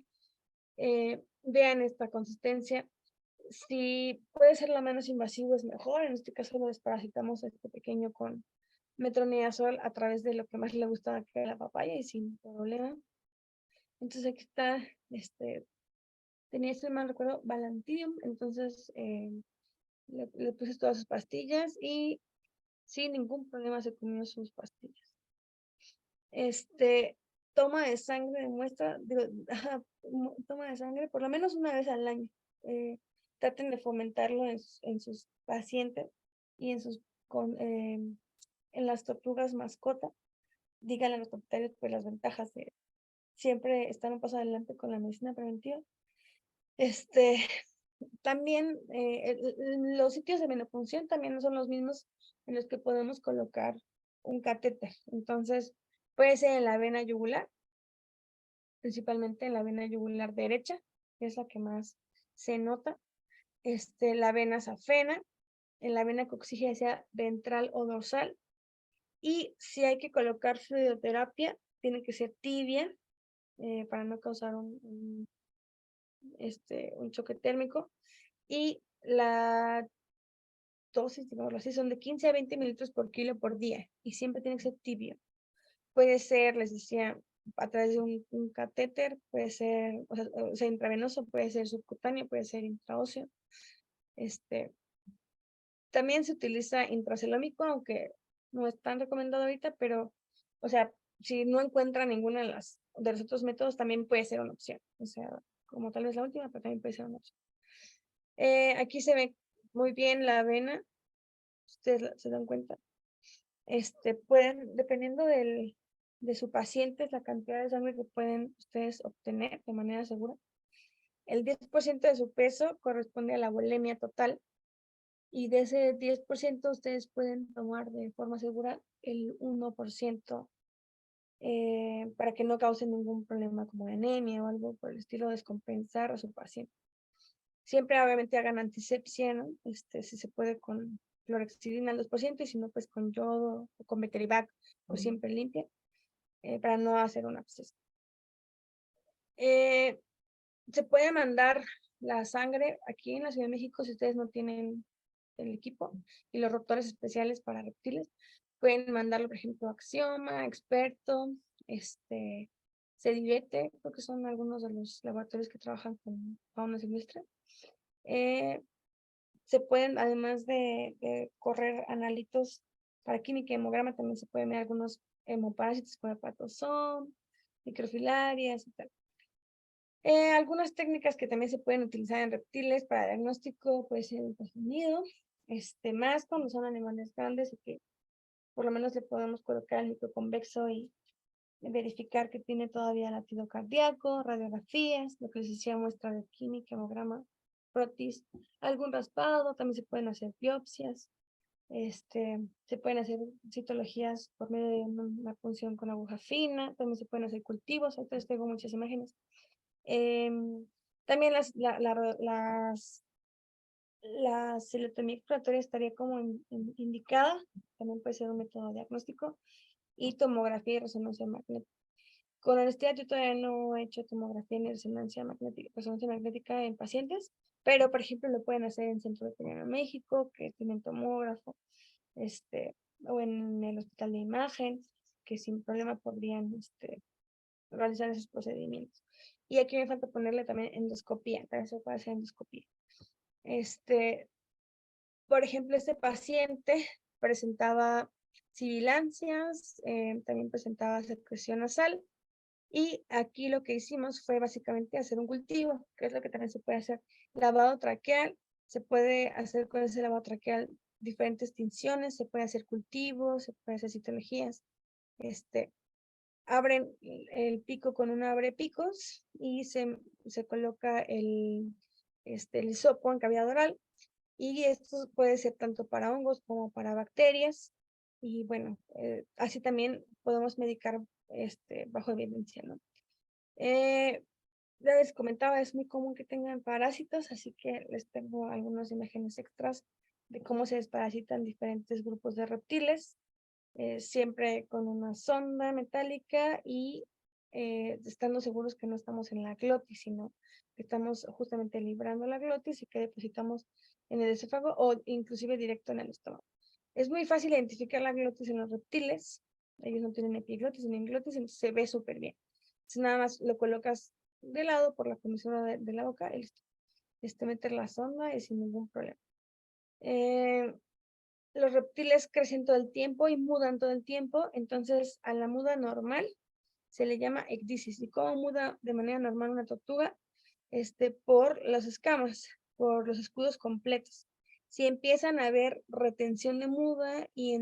vean esta consistencia. Si puede ser la menos invasiva es mejor, en este caso lo desparasitamos a este pequeño con metronidazol a través de lo que más le gusta, que es la papaya, y sin problema. Entonces aquí está, tenía, si mal recuerdo, Balantidium, entonces le puse todas sus pastillas y sin ningún problema se comió sus pastillas. Toma de sangre de muestra, toma de sangre por lo menos una vez al año. Traten de fomentarlo en sus pacientes y en las tortugas mascota. Díganle a los propietarios pues las ventajas de siempre estar un paso adelante con la medicina preventiva. También los sitios de venopunción también no son los mismos en los que podemos colocar un catéter. Entonces, puede ser en la vena yugular, principalmente en la vena yugular derecha, que es la que más se nota. La vena safena, en la vena coxígea, sea ventral o dorsal. Y si hay que colocar fluidoterapia, tiene que ser tibia, para no causar un choque térmico. Y la dosis, digámoslo así, son de 15 a 20 mililitros por kilo por día. Y siempre tiene que ser tibio. Puede ser, les decía, a través de un catéter, puede ser, o sea, intravenoso, puede ser subcutáneo, puede ser intraóseo. También se utiliza intracelómico, aunque no es tan recomendado ahorita, pero, o sea, si no encuentran ninguno de los otros métodos, también puede ser una opción. O sea, como tal vez la última, pero también puede ser una opción. Aquí se ve muy bien la avena, ustedes se dan cuenta. Pueden, dependiendo de su paciente, la cantidad de sangre que pueden ustedes obtener de manera segura. El 10% de su peso corresponde a la volemia total. y de ese 10% ustedes pueden tomar de forma segura el 1% para que no cause ningún problema como de anemia o algo por el estilo, descompensar a su paciente. Siempre obviamente hagan antisepsia, ¿no? Si se puede con clorexidina al 2% y si no, pues con yodo o con Becterivac, pues siempre limpia, para no hacer un absceso. Se puede mandar la sangre aquí en la Ciudad de México si ustedes no tienen el equipo y los rotores especiales para reptiles. Pueden mandarlo, por ejemplo, a Axioma, Experto, Sedivete, creo que son algunos de los laboratorios que trabajan con fauna silvestre. Se pueden, además de correr analitos para química y hemograma, también se pueden ver algunos hemoparásitos como hepatosoma, microfilarias y tal. Algunas técnicas que también se pueden utilizar en reptiles para diagnóstico, puede ser ultrasonido, más cuando son animales grandes y que por lo menos le podemos colocar el microconvexo y verificar que tiene todavía latido cardíaco, radiografías, lo que les decía, muestra de química, hemograma, protis, algún raspado, también se pueden hacer biopsias, se pueden hacer citologías por medio de una punción con aguja fina, también se pueden hacer cultivos, ahorita les tengo muchas imágenes. También la celotomía exploratoria estaría como indicada, también puede ser un método diagnóstico, y tomografía y resonancia magnética. Con honestidad, yo todavía no he hecho tomografía ni resonancia magnética en pacientes, pero por ejemplo lo pueden hacer en Centro Veterinario México, que tienen tomógrafo, o en el Hospital de Imagen, que sin problema podrían realizar esos procedimientos. Y aquí me falta ponerle también endoscopía, también se puede hacer endoscopía. Por ejemplo, este paciente presentaba sibilancias, también presentaba secreción nasal, y aquí lo que hicimos fue básicamente hacer un cultivo, que es lo que también se puede hacer. Lavado traqueal, se puede hacer con ese lavado traqueal diferentes tinciones, se puede hacer cultivos, se puede hacer citologías. Abren el pico con un abre picos y se coloca el hisopo en cavidad oral, y esto puede ser tanto para hongos como para bacterias, y bueno, así también podemos medicar bajo evidencia, ¿no? Ya les comentaba, es muy común que tengan parásitos, así que les tengo algunas imágenes extras de cómo se desparasitan diferentes grupos de reptiles, siempre con una sonda metálica y estando seguros que no estamos en la glotis, sino que estamos justamente librando la glotis y que depositamos en el esófago o inclusive directo en el estómago. Es muy fácil identificar la glotis en los reptiles, ellos no tienen epiglotis ni glotis, entonces se ve súper bien. Entonces nada más lo colocas de lado por la comisura de la boca y listo. Meter la sonda y sin ningún problema. Los reptiles crecen todo el tiempo y mudan todo el tiempo, entonces a la muda normal se le llama ecdisis. ¿Y cómo muda de manera normal una tortuga? Por las escamas, por los escudos completos. Si empiezan a haber retención de muda y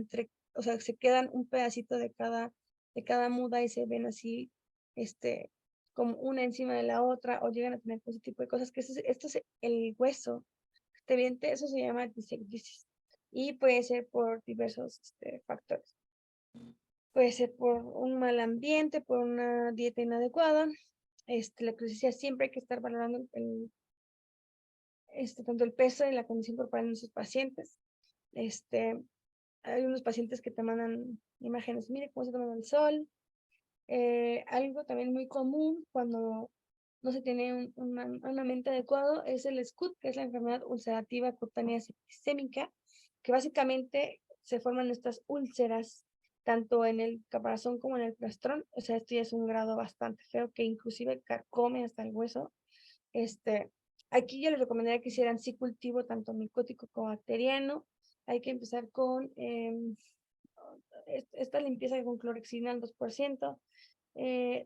o sea, se quedan un pedacito de cada muda y se ven así, como una encima de la otra, o llegan a tener ese tipo de cosas, que esto es el hueso, eso se llama disecdisis. Y puede ser por diversos factores. Puede ser por un mal ambiente, por una dieta inadecuada. Lo que les decía, siempre hay que estar valorando tanto el peso y la condición corporal de nuestros pacientes. Hay unos pacientes que te mandan imágenes, mire cómo se toma el sol. Algo también muy común cuando no se tiene un ambiente adecuado es el SCUT, que es la enfermedad ulcerativa cutánea septicémica, que básicamente se forman estas úlceras tanto en el caparazón como en el plastrón. O sea, esto ya es un grado bastante feo que inclusive carcome hasta el hueso. Aquí yo les recomendaría que hicieran sí cultivo tanto micótico como bacteriano. Hay que empezar con esta limpieza con clorexidina al 2%.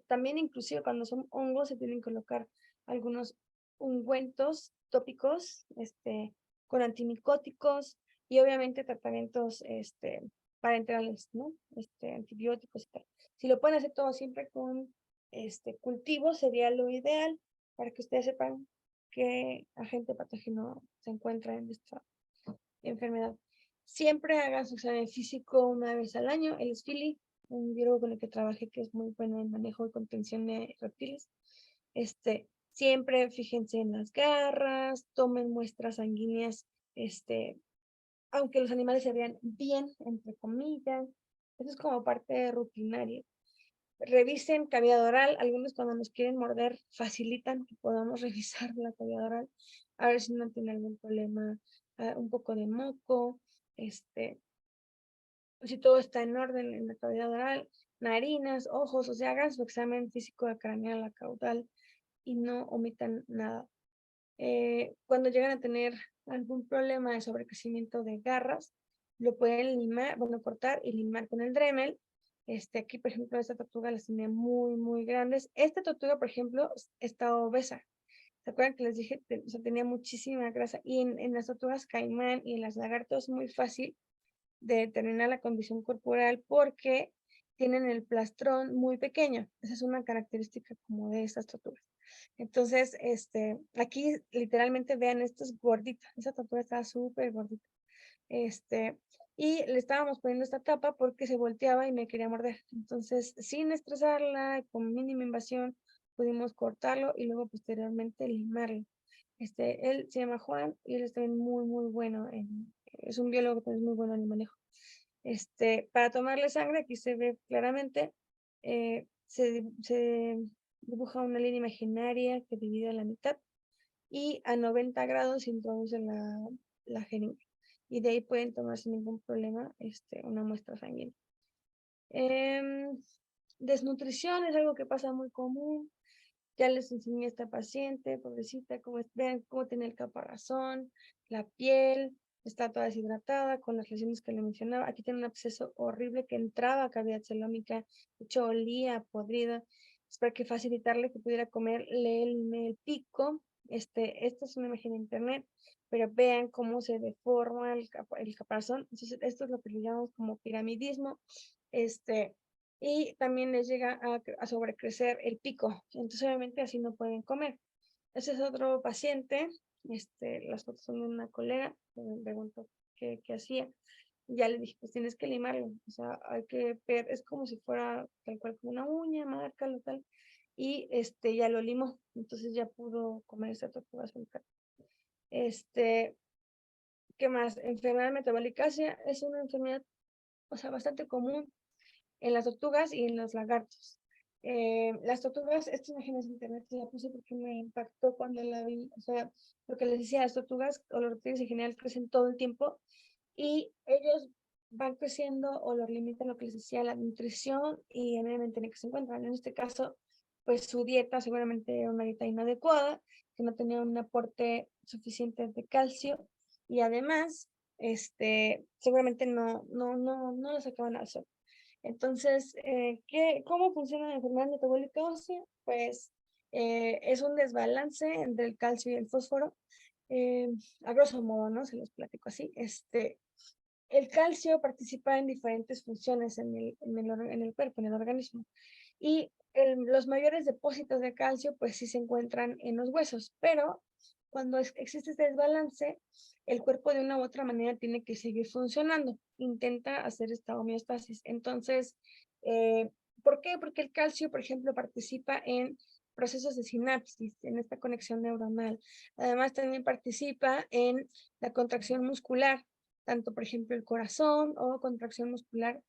También inclusive cuando son hongos se tienen que colocar algunos ungüentos tópicos con antimicóticos y obviamente tratamientos parenterales, ¿no? Antibióticos y tal. Si lo pueden hacer todo siempre con cultivo sería lo ideal para que ustedes sepan qué agente patógeno se encuentra en enfermedad. Siempre hagan su examen físico una vez al año. Él es Philly, un biólogo con el que trabajé que es muy bueno en manejo y contención de reptiles. Siempre fíjense en las garras, tomen muestras sanguíneas, aunque los animales se vean bien, entre comillas. Eso es como parte rutinaria. Revisen cavidad oral. Algunos cuando nos quieren morder facilitan que podamos revisar la cavidad oral, a ver si no tiene algún problema, un poco de moco, si todo está en orden en la cavidad oral, narinas, ojos, o sea, hagan su examen físico de craneal, la caudal y no omitan nada. Cuando llegan a tener algún problema de sobrecrecimiento de garras, lo pueden limar, bueno, cortar y limar con el Dremel. Aquí, por ejemplo, esta tortuga las tiene muy, muy grandes. Esta tortuga, por ejemplo, está obesa. ¿Se acuerdan que les dije? O sea, tenía muchísima grasa. Y en las tortugas caimán y en las lagartos es muy fácil de determinar la condición corporal porque tienen el plastrón muy pequeño. Esa es una característica como de estas tortugas. Entonces, aquí literalmente vean, esto es gordita. Esa tortuga estaba súper gordita. Y le estábamos poniendo esta tapa porque se volteaba y me quería morder. Entonces, sin estresarla, con mínima invasión, pudimos cortarlo y luego posteriormente limarlo. Él se llama Juan y él es también muy, muy bueno. Es un biólogo que es muy bueno en el manejo. Para tomarle sangre, aquí se ve claramente, se dibuja una línea imaginaria que divide a la mitad y a 90 grados se introduce la jeringa. Y de ahí pueden tomar sin ningún problema una muestra sanguínea. Desnutrición es algo que pasa muy común. Ya les enseñé a esta paciente, pobrecita, vean cómo tiene el caparazón, la piel, está toda deshidratada con las lesiones que le mencionaba. Aquí tiene un absceso horrible que entraba a cavidad celómica, de hecho olía podrida. Es para que facilitarle que pudiera comer, le limé el pico. Esta es una imagen de internet, pero vean cómo se deforma el caparazón. Entonces, esto es lo que le llamamos como piramidismo. Y también les llega a sobrecrecer el pico. Entonces, obviamente, así no pueden comer. Ese es otro paciente. Las fotos son de una colega que me preguntó qué hacía. Ya le dije, pues tienes que limarlo. O sea, hay que ver, es como si fuera tal cual como una uña, márcalo, tal. Y ya lo limó. Entonces ya pudo comer esa tortuga sulcata. ¿Qué más? Enfermedad metabólica ácida es una enfermedad, o sea, bastante común en las tortugas y en los lagartos. Las tortugas, esta imagen es de internet, la puse porque me impactó cuando la vi. O sea, lo que les decía, las tortugas o los reptiles en general crecen todo el tiempo y ellos van creciendo o los limitan lo que les decía, la nutrición y el medio ambiente en el que se encuentran. En este caso, pues su dieta seguramente era una dieta inadecuada, que no tenía un aporte suficiente de calcio y además, seguramente no lo sacaban al sol. Entonces, ¿cómo funciona la enfermedad metabólica ósea? Pues es un desbalance entre el calcio y el fósforo. A grosso modo, ¿no? Se los platico así. El calcio participa en diferentes funciones en el cuerpo, en el organismo. Y los mayores depósitos de calcio, pues sí se encuentran en los huesos, pero cuando existe este desbalance, el cuerpo de una u otra manera tiene que seguir funcionando, intenta hacer esta homeostasis. Entonces, ¿por qué? Porque el calcio, por ejemplo, participa en procesos de sinapsis, en esta conexión neuronal. Además, también participa en la contracción muscular, tanto, por ejemplo, el corazón o contracción muscular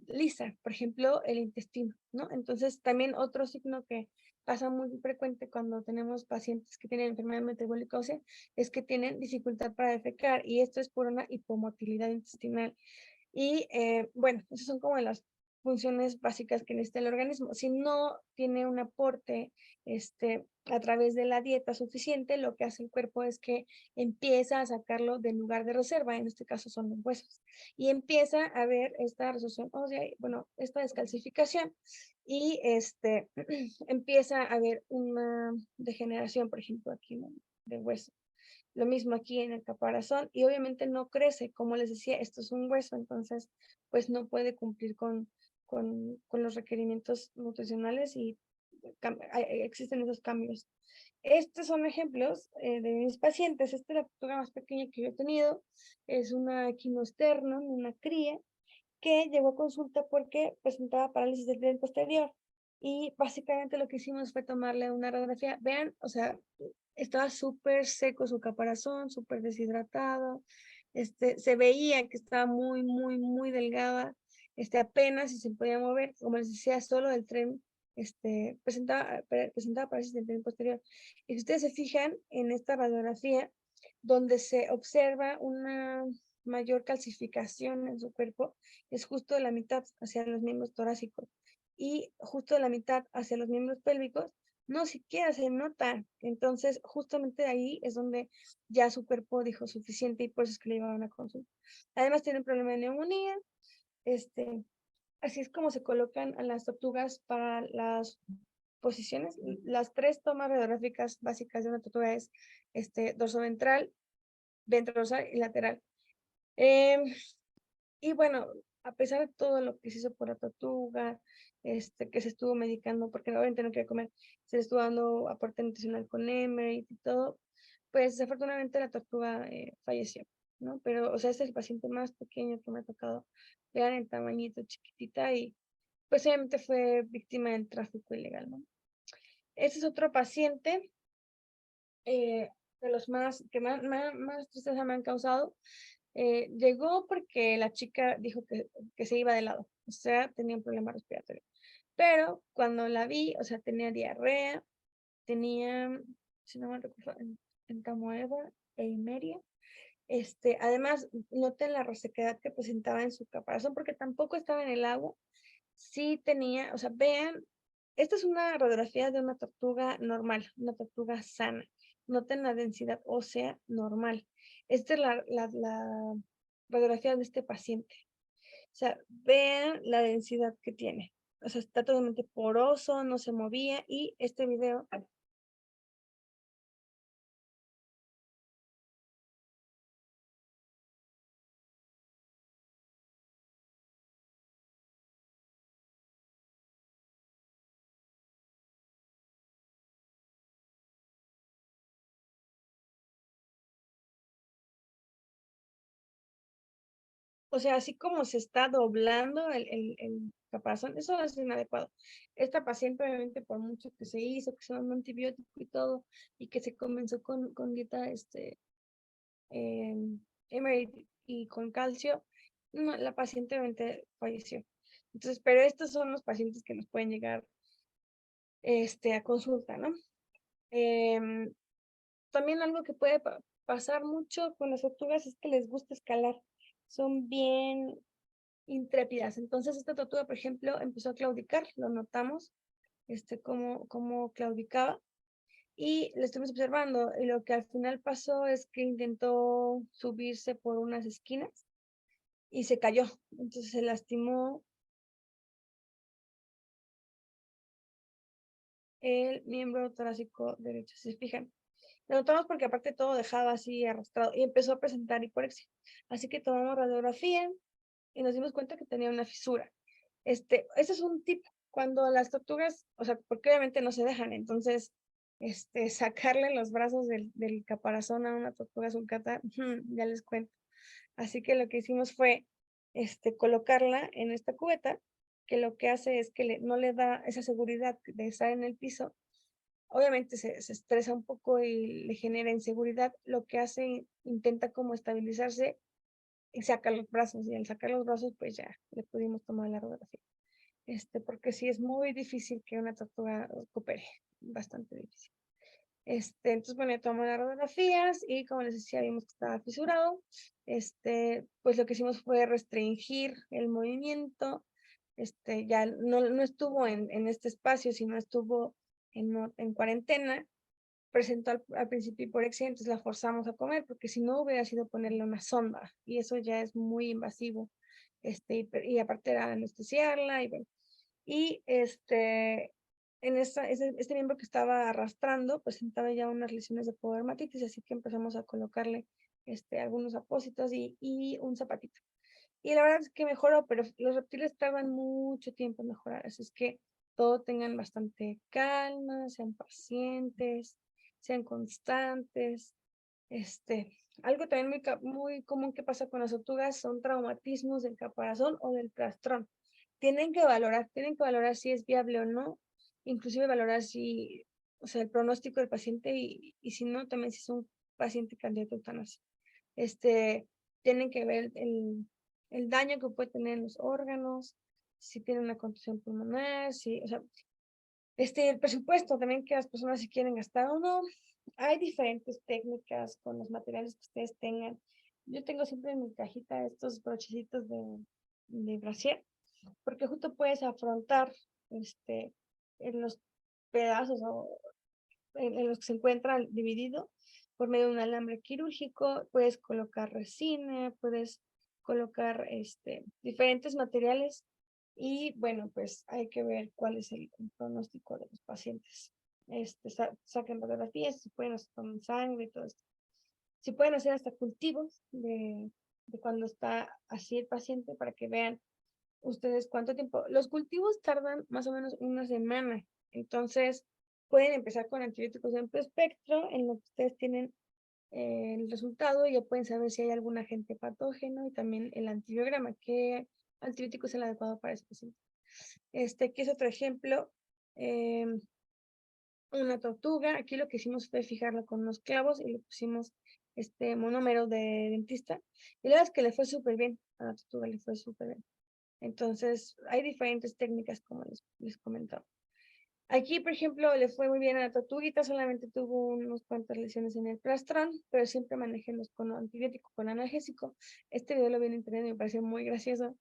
lisa, por ejemplo, el intestino, ¿no? Entonces, también otro signo que pasa muy frecuente cuando tenemos pacientes que tienen enfermedad metabólica ósea es que tienen dificultad para defecar y esto es por una hipomotilidad intestinal. Y bueno, esas son como las funciones básicas que necesita el organismo. Si no tiene un aporte a través de la dieta suficiente, lo que hace el cuerpo es que empieza a sacarlo del lugar de reserva, en este caso son los huesos, y empieza a ver esta resolución ósea, bueno, esta descalcificación, y empieza a haber una degeneración, por ejemplo, aquí de hueso. Lo mismo aquí en el caparazón y obviamente no crece, como les decía, esto es un hueso, entonces pues no puede cumplir con los requerimientos nutricionales y existen esos cambios. Estos son ejemplos de mis pacientes. Esta es la tortuga más pequeña que yo he tenido. Es una equinosternon, una cría, que llegó a consulta porque presentaba parálisis del tren posterior. Y básicamente lo que hicimos fue tomarle una radiografía. Vean, o sea, estaba súper seco su caparazón, súper deshidratado. Se veía que estaba muy, muy, muy delgada. Apenas si se podía mover, como les decía, solo el tren presentaba parálisis del tren posterior. Y si ustedes se fijan en esta radiografía, donde se observa una mayor calcificación en su cuerpo, es justo de la mitad hacia los miembros torácicos y justo de la mitad hacia los miembros pélvicos, no siquiera se nota. Entonces, justamente ahí es donde ya su cuerpo dijo suficiente y por eso es que le llevaban a consulta. Además, tiene un problema de neumonía. Así es como se colocan a las tortugas para las posiciones. Las 3 tomas radiográficas básicas de una tortuga es dorsoventral, ventrodorsal y lateral. Y bueno, a pesar de todo lo que se hizo por la tortuga, que se estuvo medicando, porque obviamente no quería comer, se le estuvo dando aporte nutricional con Emerit y todo, pues desafortunadamente la tortuga falleció, ¿no? Pero, o sea, este es el paciente más pequeño que me ha tocado. Vean el tamañito, chiquitita, y pues obviamente fue víctima del tráfico ilegal, ¿no? Este es otro paciente de los que más tristeza me han causado. Llegó porque la chica dijo que se iba de lado, o sea, tenía un problema respiratorio. Pero cuando la vi, o sea, tenía diarrea, tenía, si no me recuerdo, entamoeba e himeria. Además, noten la resequedad que presentaba en su caparazón, porque tampoco estaba en el agua. Sí tenía, o sea, vean, esta es una radiografía de una tortuga normal, una tortuga sana. Noten la densidad ósea normal. Esta es la radiografía de este paciente. O sea, vean la densidad que tiene. O sea, está totalmente poroso, no se movía, y este video o sea, así como se está doblando el caparazón, eso es inadecuado. Esta paciente, obviamente, por mucho que se hizo, que se dio un antibiótico y todo, y que se comenzó con dieta Emerit y con calcio, no, la paciente obviamente falleció. Entonces, pero estos son los pacientes que nos pueden llegar a consulta, ¿no? También algo que puede pasar mucho con las tortugas es que les gusta escalar. Son bien intrépidas. Entonces, esta tortuga, por ejemplo, empezó a claudicar, lo notamos, cómo claudicaba, y lo estuvimos observando, y lo que al final pasó es que intentó subirse por unas esquinas y se cayó. Entonces se lastimó el miembro torácico derecho. Si se fijan, lo notamos porque aparte todo dejaba así arrastrado y empezó a presentar hiporexia. Así que tomamos radiografía y nos dimos cuenta que tenía una fisura. Ese es un tip cuando las tortugas, o sea, porque obviamente no se dejan, entonces, sacarle los brazos del caparazón a una tortuga sulcata, ya les cuento. Así que lo que hicimos fue, colocarla en esta cubeta, que lo que hace es que no le da esa seguridad de estar en el piso. Obviamente se estresa un poco y le genera inseguridad. Lo que hace, intenta como estabilizarse y saca los brazos, y al sacar los brazos, pues ya le pudimos tomar la radiografía. Porque sí es muy difícil que una tortuga coopere, bastante difícil. Entonces, bueno, ya tomamos las radiografías y como les decía, vimos que estaba fisurado. Pues lo que hicimos fue restringir el movimiento. Ya no estuvo en este espacio, sino estuvo en cuarentena. Presentó al principio hiporexia, entonces la forzamos a comer, porque si no hubiera sido ponerle una sonda, y eso ya es muy invasivo. Y aparte era anestesiarla, y bueno. Y en este miembro que estaba arrastrando presentaba ya unas lesiones de pododermatitis, así que empezamos a colocarle algunos apósitos y un zapatito. Y la verdad es que mejoró, pero los reptiles tardan mucho tiempo en mejorar, así es que todo tengan bastante calma, sean pacientes, sean constantes. Algo también muy común que pasa con las tortugas son traumatismos del caparazón o del plastrón. Tienen que valorar si es viable o no, inclusive valorar si, o sea, el pronóstico del paciente y si no, también si es un paciente candidato a eutanasia. Tienen que ver el daño que puede tener en los órganos, si tiene una contusión pulmonar, si, o sea, el presupuesto también que las personas si quieren gastar o no. Hay diferentes técnicas con los materiales que ustedes tengan. Yo tengo siempre en mi cajita estos brochecitos de brasier, porque justo puedes afrontar en los pedazos o en los que se encuentran dividido por medio de un alambre quirúrgico, puedes colocar resina, puedes colocar diferentes materiales y bueno, pues hay que ver cuál es el pronóstico de los pacientes. Saquen radiografías, si pueden hacer con sangre y todo esto. Si pueden hacer hasta cultivos de cuando está así el paciente para que vean ustedes cuánto tiempo. Los cultivos tardan más o menos una semana, entonces pueden empezar con antibióticos de amplio espectro en lo que ustedes tienen el resultado y ya pueden saber si hay algún agente patógeno y también el antibiograma, qué antibiótico es el adecuado para ese paciente. Aquí es otro ejemplo, una tortuga. Aquí lo que hicimos fue fijarla con unos clavos y le pusimos este monómero de dentista y la verdad es que le fue súper bien, a la tortuga le fue súper bien. Entonces, hay diferentes técnicas, como les comentaba. Aquí, por ejemplo, le fue muy bien a la tortuguita, solamente tuvo unas cuantas lesiones en el plastrón, pero siempre manéjenlos con antibiótico, con analgésico. Este video lo vi en internet y me pareció muy gracioso.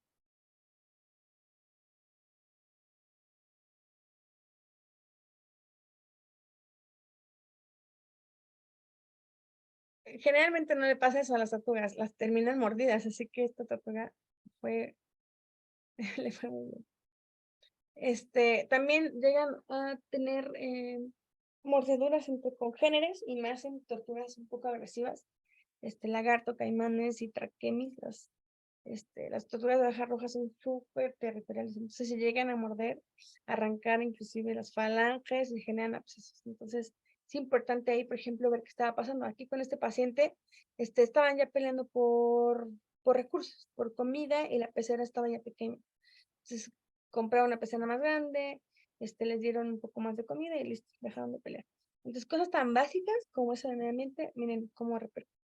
Generalmente no le pasa eso a las tortugas, las terminan mordidas, así que esta tortuga le fue muy bien. También llegan a tener mordeduras entre congéneres y me hacen tortugas un poco agresivas. Lagarto, caimanes y traquemis, las tortugas de hojas rojas son súper territoriales, entonces si llegan a morder, arrancar inclusive las falanges y generan abscesos. Entonces es importante ahí, por ejemplo, ver qué estaba pasando. Aquí con este paciente, estaban ya peleando por recursos, por comida y la pecera estaba ya pequeña. Entonces compraron una pecera más grande, les dieron un poco más de comida y listo, dejaron de pelear. Entonces cosas tan básicas como eso de medio ambiente, miren cómo repercute.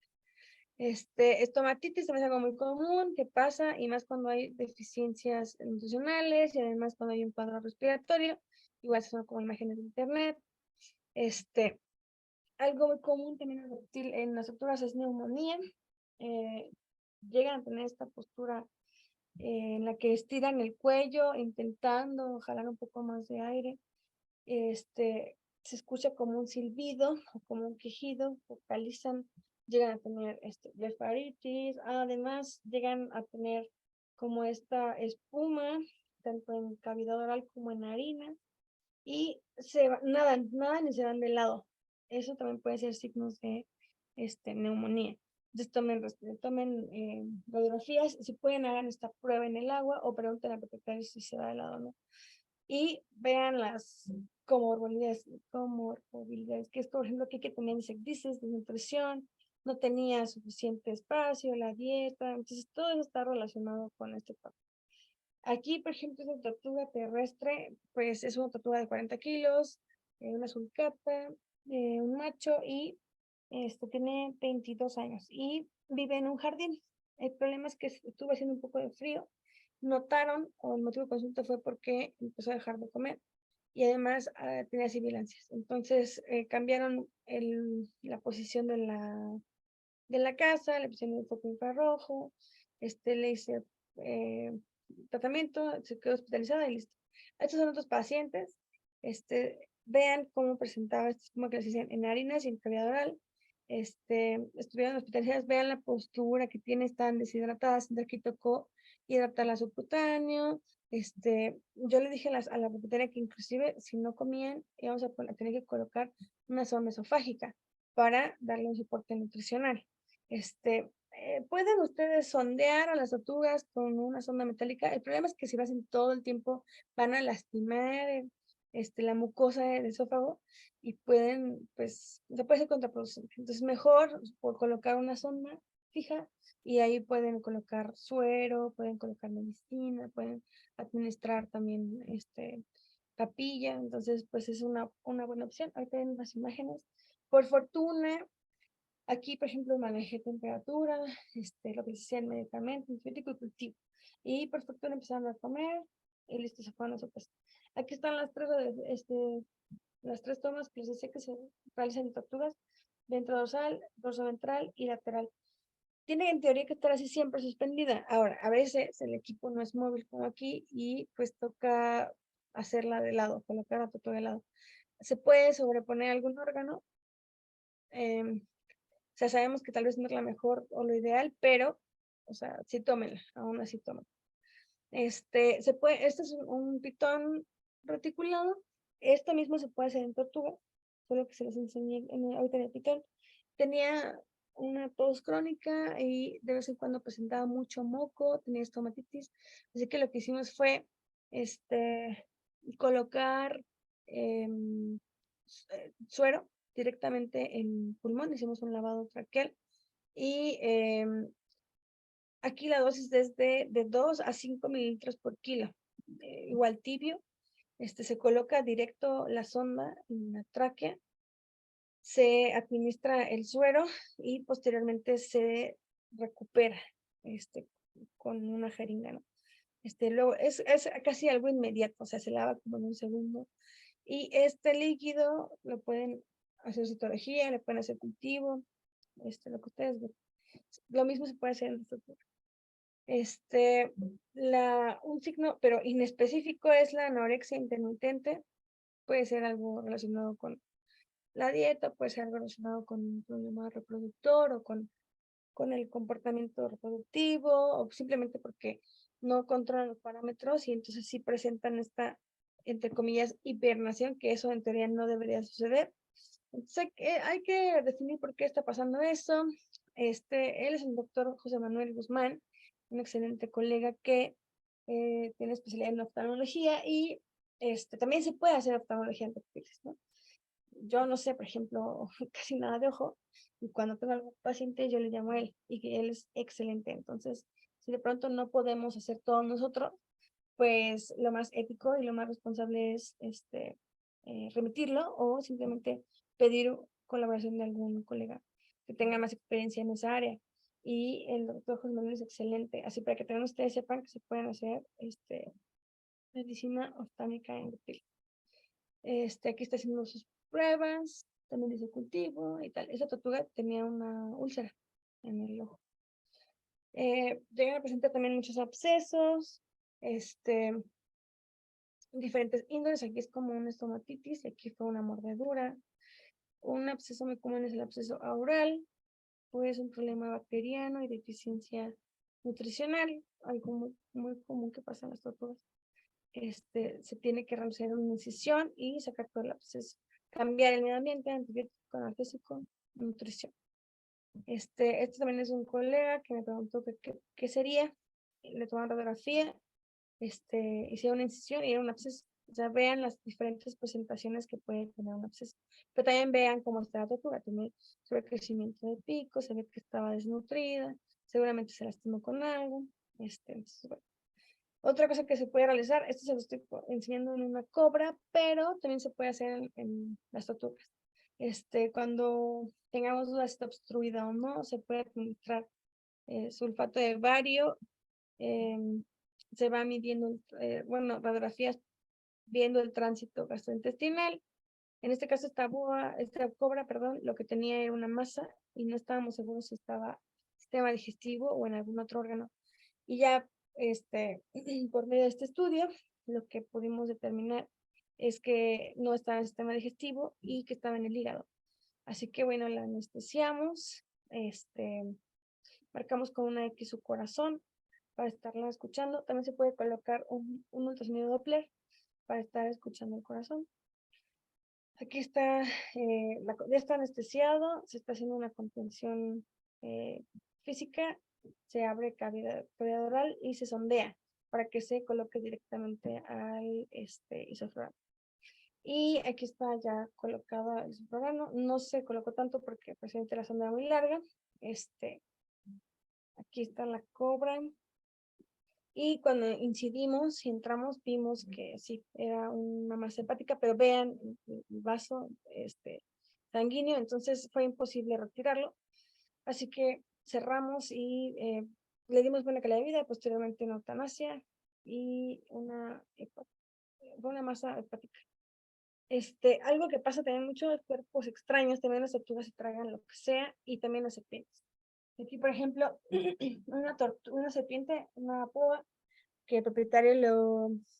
Estomatitis también es algo muy común que pasa y más cuando hay deficiencias nutricionales y además cuando hay un cuadro respiratorio, igual son como imágenes de internet. Algo muy común también en las tortugas es neumonía. Llegan a tener esta postura en la que estiran el cuello intentando jalar un poco más de aire. Se escucha como un silbido o como un quejido, vocalizan, llegan a tener blefaritis, además llegan a tener como esta espuma, tanto en cavidad oral como en harina, y nadan y se van de lado. Eso también puede ser signos de neumonía. Entonces tomen radiografías, si pueden hagan esta prueba en el agua o pregunten al propietario si se va de lado o no. Y vean las comorbilidades, que es, por ejemplo, que tenía insectices, desnutrición, no tenía suficiente espacio, la dieta, entonces todo eso está relacionado con este papel. Aquí, por ejemplo, esta tortuga terrestre, pues es una tortuga de 40 kilos, una sulcata, un macho y tiene 22 años y vive en un jardín. El problema es que estuvo haciendo un poco de frío. Notaron, o el motivo de consulta fue porque empezó a dejar de comer y además tenía sibilancias. Entonces cambiaron la posición de la casa, le pusieron un foco infrarrojo, le hice tratamiento, se quedó hospitalizada y listo. Estos son otros pacientes. Vean cómo presentaba esta espuma que les dicen en harinas y en cavidad oral. Estuvieron hospitalizadas, vean la postura que tiene, están deshidratadas, entonces aquí tocó hidratarla subcutáneo. Yo le dije a la propietaria que inclusive si no comían íbamos a tener que colocar una sonda esofágica para darle un soporte nutricional. Pueden ustedes sondear a las tortugas con una sonda metálica. El problema es que si lo hacen todo el tiempo van a lastimar la mucosa del esófago y pueden, pues, se puede ser contraproducente. Entonces, mejor por colocar una sonda fija y ahí pueden colocar suero, pueden colocar medicina, pueden administrar también papilla. Entonces, pues es una buena opción. Ahorita ven las imágenes. Por fortuna, aquí, por ejemplo, manejé temperatura, lo que decía el medicamento, antibiótico y cultivo. Y por fortuna empezaron a comer y listo, se fueron a su casa. Aquí están las tres tomas que les decía que se realizan en tortugas: ventrodorsal, dorsoventral y lateral. Tiene en teoría que estar así siempre suspendida. Ahora, a veces el equipo no es móvil como aquí y pues toca hacerla de lado, colocar la tortuga de lado. Se puede sobreponer algún órgano. O sea, sabemos que tal vez no es la mejor o lo ideal, pero, o sea, sí tómenla, aún así tómenla. Este es un pitón reticulado. Esto mismo se puede hacer en tortuga, solo que se les enseñé ahorita en el pitón. Tenía una tos crónica y de vez en cuando presentaba mucho moco, tenía estomatitis. Así que lo que hicimos fue colocar suero directamente en pulmón, hicimos un lavado traqueal y aquí la dosis es de 2 a 5 mililitros por kilo, igual tibio. Se coloca directo la sonda en la tráquea, se administra el suero y posteriormente se recupera con una jeringa, ¿no? Luego es casi algo inmediato, o sea, se lava como en un segundo. Y este líquido lo pueden hacer citología, le pueden hacer cultivo, lo que ustedes ven. Lo mismo se puede hacer en nuestro cuerpo. Un signo, pero inespecífico, es la anorexia intermitente. Puede ser algo relacionado con la dieta, puede ser algo relacionado con un problema reproductor o con el comportamiento reproductivo, o simplemente porque no controlan los parámetros y entonces sí presentan esta, entre comillas, hibernación, que eso en teoría no debería suceder. Entonces hay que definir por qué está pasando eso. Él es el doctor José Manuel Guzmán, un excelente colega que tiene especialidad en oftalmología y también se puede hacer oftalmología en perfiles, ¿no? Yo no sé, por ejemplo, casi nada de ojo, y cuando tengo algún paciente yo le llamo a él y que él es excelente. Entonces, si de pronto no podemos hacer todo nosotros, pues lo más ético y lo más responsable es remitirlo o simplemente pedir colaboración de algún colega que tenga más experiencia en esa área. Y el doctor José Manuel es excelente, así para que también ustedes sepan que se pueden hacer medicina oftalmica en reptil. Aquí está haciendo sus pruebas, también dice cultivo y tal. Esa tortuga tenía una úlcera en el ojo. Llegan a presentar también muchos abscesos, diferentes índoles. Aquí es como una estomatitis, aquí fue una mordedura. Un absceso muy común es el absceso aural, pues un problema bacteriano y deficiencia nutricional, algo muy, muy común que pasa en las tortugas. Se tiene que realizar una incisión y sacar todo el absceso. Cambiar el medio ambiente, antibiótico, analgésico, nutrición. Este también es un colega que me preguntó qué sería. Le tomaron radiografía, hicieron una incisión y era un absceso. O sea, vean las diferentes presentaciones que puede tener un absceso. Pero también vean cómo está la tortuga. Tiene sobrecrecimiento de pico, se ve que estaba desnutrida, seguramente se lastimó con algo. Entonces, bueno. Otra cosa que se puede realizar, esto se lo estoy enseñando en una cobra, pero también se puede hacer en las tortugas. Cuando tengamos dudas si está obstruida o no, se puede administrar sulfato de bario. Se va midiendo, radiografías viendo el tránsito gastrointestinal. En este caso, esta cobra, perdón, lo que tenía era una masa y no estábamos seguros si estaba sistema digestivo o en algún otro órgano. Y ya, por medio de este estudio, lo que pudimos determinar es que no estaba en el sistema digestivo y que estaba en el hígado. Así que, bueno, la anestesiamos, marcamos con una X su corazón para estarla escuchando. También se puede colocar un ultrasonido Doppler para estar escuchando el corazón. Aquí está, ya está anestesiado, se está haciendo una contención física, se abre cavidad oral y se sondea para que se coloque directamente al isoflurano. Y aquí está ya colocada el suborgano. No se colocó tanto porque precisamente la sonda era muy larga. Aquí está la cobra. Y cuando incidimos y entramos, vimos que sí, era una masa hepática, pero vean el vaso sanguíneo, entonces fue imposible retirarlo. Así que cerramos y le dimos buena calidad de vida, posteriormente una eutanasia y una masa hepática. Algo que pasa también mucho en cuerpos extraños, también las tortugas se tragan lo que sea y también las serpientes. Aquí, por ejemplo, una serpiente, una púa, que el propietario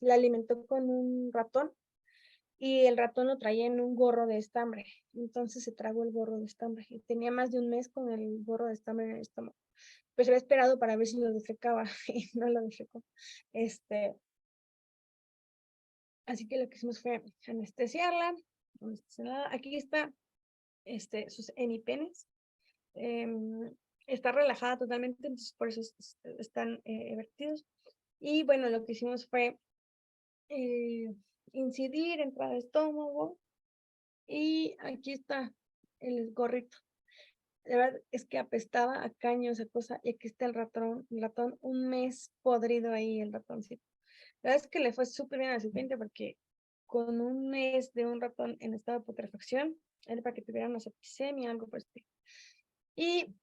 la alimentó con un ratón y el ratón lo traía en un gorro de estambre. Entonces se tragó el gorro de estambre y tenía más de un mes con el gorro de estambre en el estómago. Pues había esperado para ver si lo defecaba y no lo defecó. Así que lo que hicimos fue anestesiarla. Aquí está sus hemipenes. Está relajada totalmente, entonces por eso están vertidos. Y bueno, lo que hicimos fue incidir, entrar al estómago. Y aquí está el gorrito. La verdad es que apestaba a caño esa cosa. Y aquí está el ratón, un mes podrido ahí, el ratoncito. La verdad es que le fue súper bien a la serpiente porque con un mes de un ratón en estado de putrefacción, era para que tuviera una septicemia, algo por el estilo. Y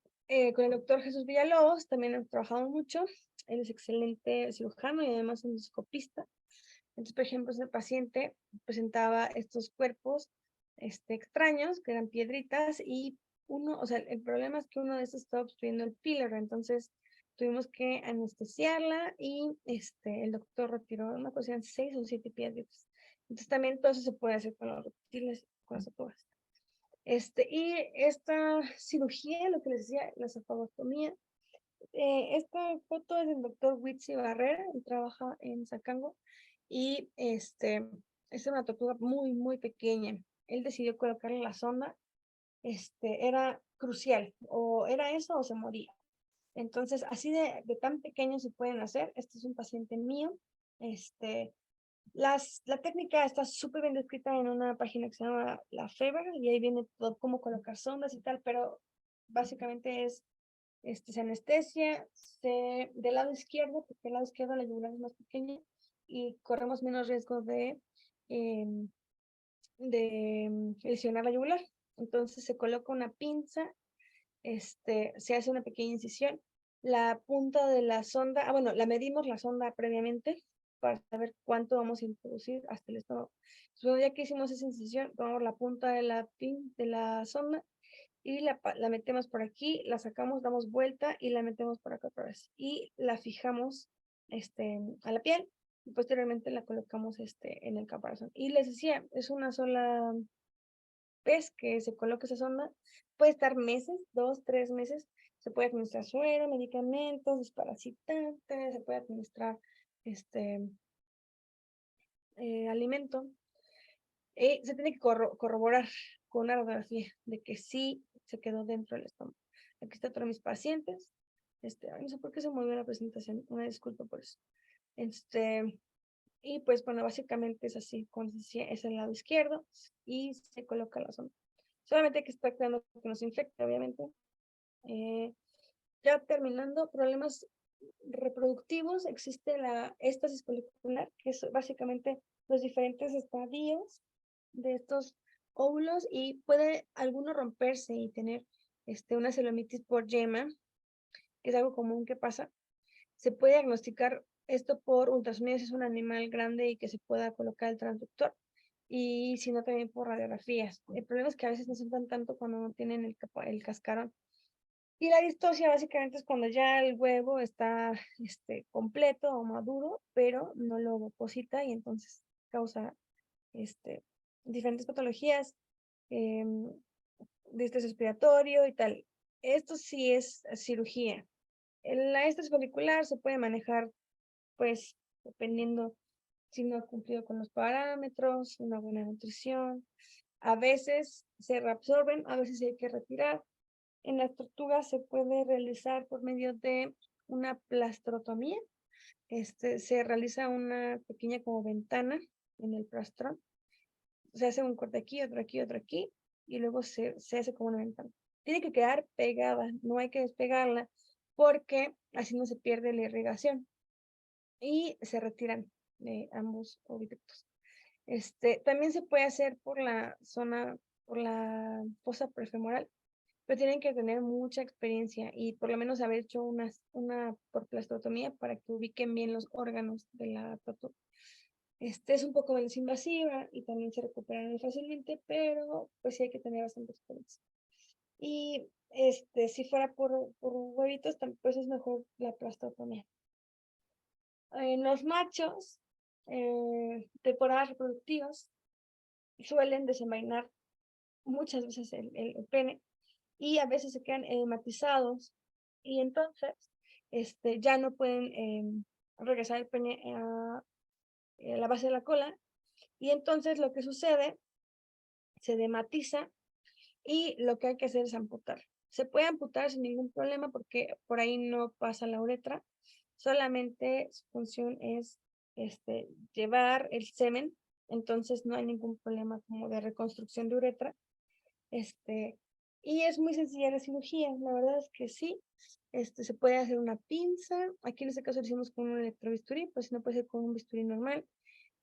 con el doctor Jesús Villalobos también hemos trabajado mucho. Él es excelente cirujano y además endoscopista. Entonces, por ejemplo, ese paciente presentaba estos cuerpos extraños, que eran piedritas, y el problema es que uno de estos estaba obstruyendo el píloro, entonces tuvimos que anestesiarla y el doctor retiró una cosa, 6 o 7 piedritas. Entonces también todo eso se puede hacer con los reptiles, con las tortugas. Y esta cirugía, lo que les decía, la cefalostomía, esta foto es del doctor Witsi Barrera, él trabaja en Zacango, y es una tortuga muy, muy pequeña. Él decidió colocarle la sonda, era crucial, o era eso o se moría. Entonces, así de tan pequeños se pueden hacer. Este es un paciente mío. La técnica está súper bien descrita en una página que se llama La Feber, y ahí viene todo cómo colocar sondas y tal, pero básicamente es se anestesia del lado izquierdo, porque el lado izquierdo la yugular es más pequeña y corremos menos riesgo de lesionar la yugular. Entonces se coloca una pinza, se hace una pequeña incisión, la punta de la sonda, bueno, la medimos la sonda previamente para saber cuánto vamos a introducir hasta el estómago. Entonces, ya que hicimos esa incisión, tomamos la punta de la sonda y la metemos por aquí, la sacamos, damos vuelta y la metemos por acá otra vez. Y la fijamos a la piel y posteriormente la colocamos en el caparazón. Y les decía, es una sola vez que se coloca esa sonda, puede estar meses, 2, 3 meses, se puede administrar suero, medicamentos, desparasitante, se puede administrar alimento. Se tiene que corroborar con una radiografía de que sí se quedó dentro del estómago. Aquí está otro de mis pacientes. No sé por qué se movió la presentación, una disculpa por eso. Y pues bueno, básicamente es así, como decía, es el lado izquierdo y se coloca la sonda. Solamente hay que estar cuidando que no se infecte, obviamente. Ya terminando, problemas reproductivos, existe la éstasis folicular, que es básicamente los diferentes estadios de estos óvulos y puede alguno romperse y tener una celomitis por yema, que es algo común que pasa. Se puede diagnosticar esto por ultrasonido si es un animal grande y que se pueda colocar el transductor, y si no también por radiografías. El problema es que a veces no se notan tanto cuando no tienen el cascarón. Y la distosia básicamente es cuando ya el huevo está completo o maduro, pero no lo deposita y entonces causa diferentes patologías, de estrés respiratorio y tal. Esto sí es cirugía. La estrés folicular se puede manejar, pues, dependiendo si no ha cumplido con los parámetros, una buena nutrición. A veces se reabsorben, a veces hay que retirar. En las tortugas se puede realizar por medio de una plastrotomía. Se realiza una pequeña como ventana en el plastrón. se hace un corte aquí, otro aquí, otro aquí, y luego se hace como una ventana. Tiene que quedar pegada, no hay que despegarla, porque así no se pierde la irrigación y se retiran de ambos oviductos. También se puede hacer por la zona, por la fosa prefemoral, pero tienen que tener mucha experiencia y por lo menos haber hecho una porplastrotomía para que ubiquen bien los órganos de la tortuga. Es un poco menos invasiva y también se recupera muy fácilmente, pero pues sí hay que tener bastante experiencia. Y si fuera por huevitos, pues es mejor la plastrotomía. En los machos, temporadas reproductivas, suelen desenvainar muchas veces el pene y a veces se quedan edematizados y entonces ya no pueden regresar el pene a la base de la cola y entonces lo que sucede, se edematiza y lo que hay que hacer es amputar. Se puede amputar sin ningún problema porque por ahí no pasa la uretra, solamente su función es llevar el semen, entonces no hay ningún problema como de reconstrucción de uretra. Y es muy sencilla la cirugía, la verdad es que sí. Se puede hacer una pinza, aquí en este caso lo hicimos con un electrobisturí, pues si no puede ser con un bisturí normal.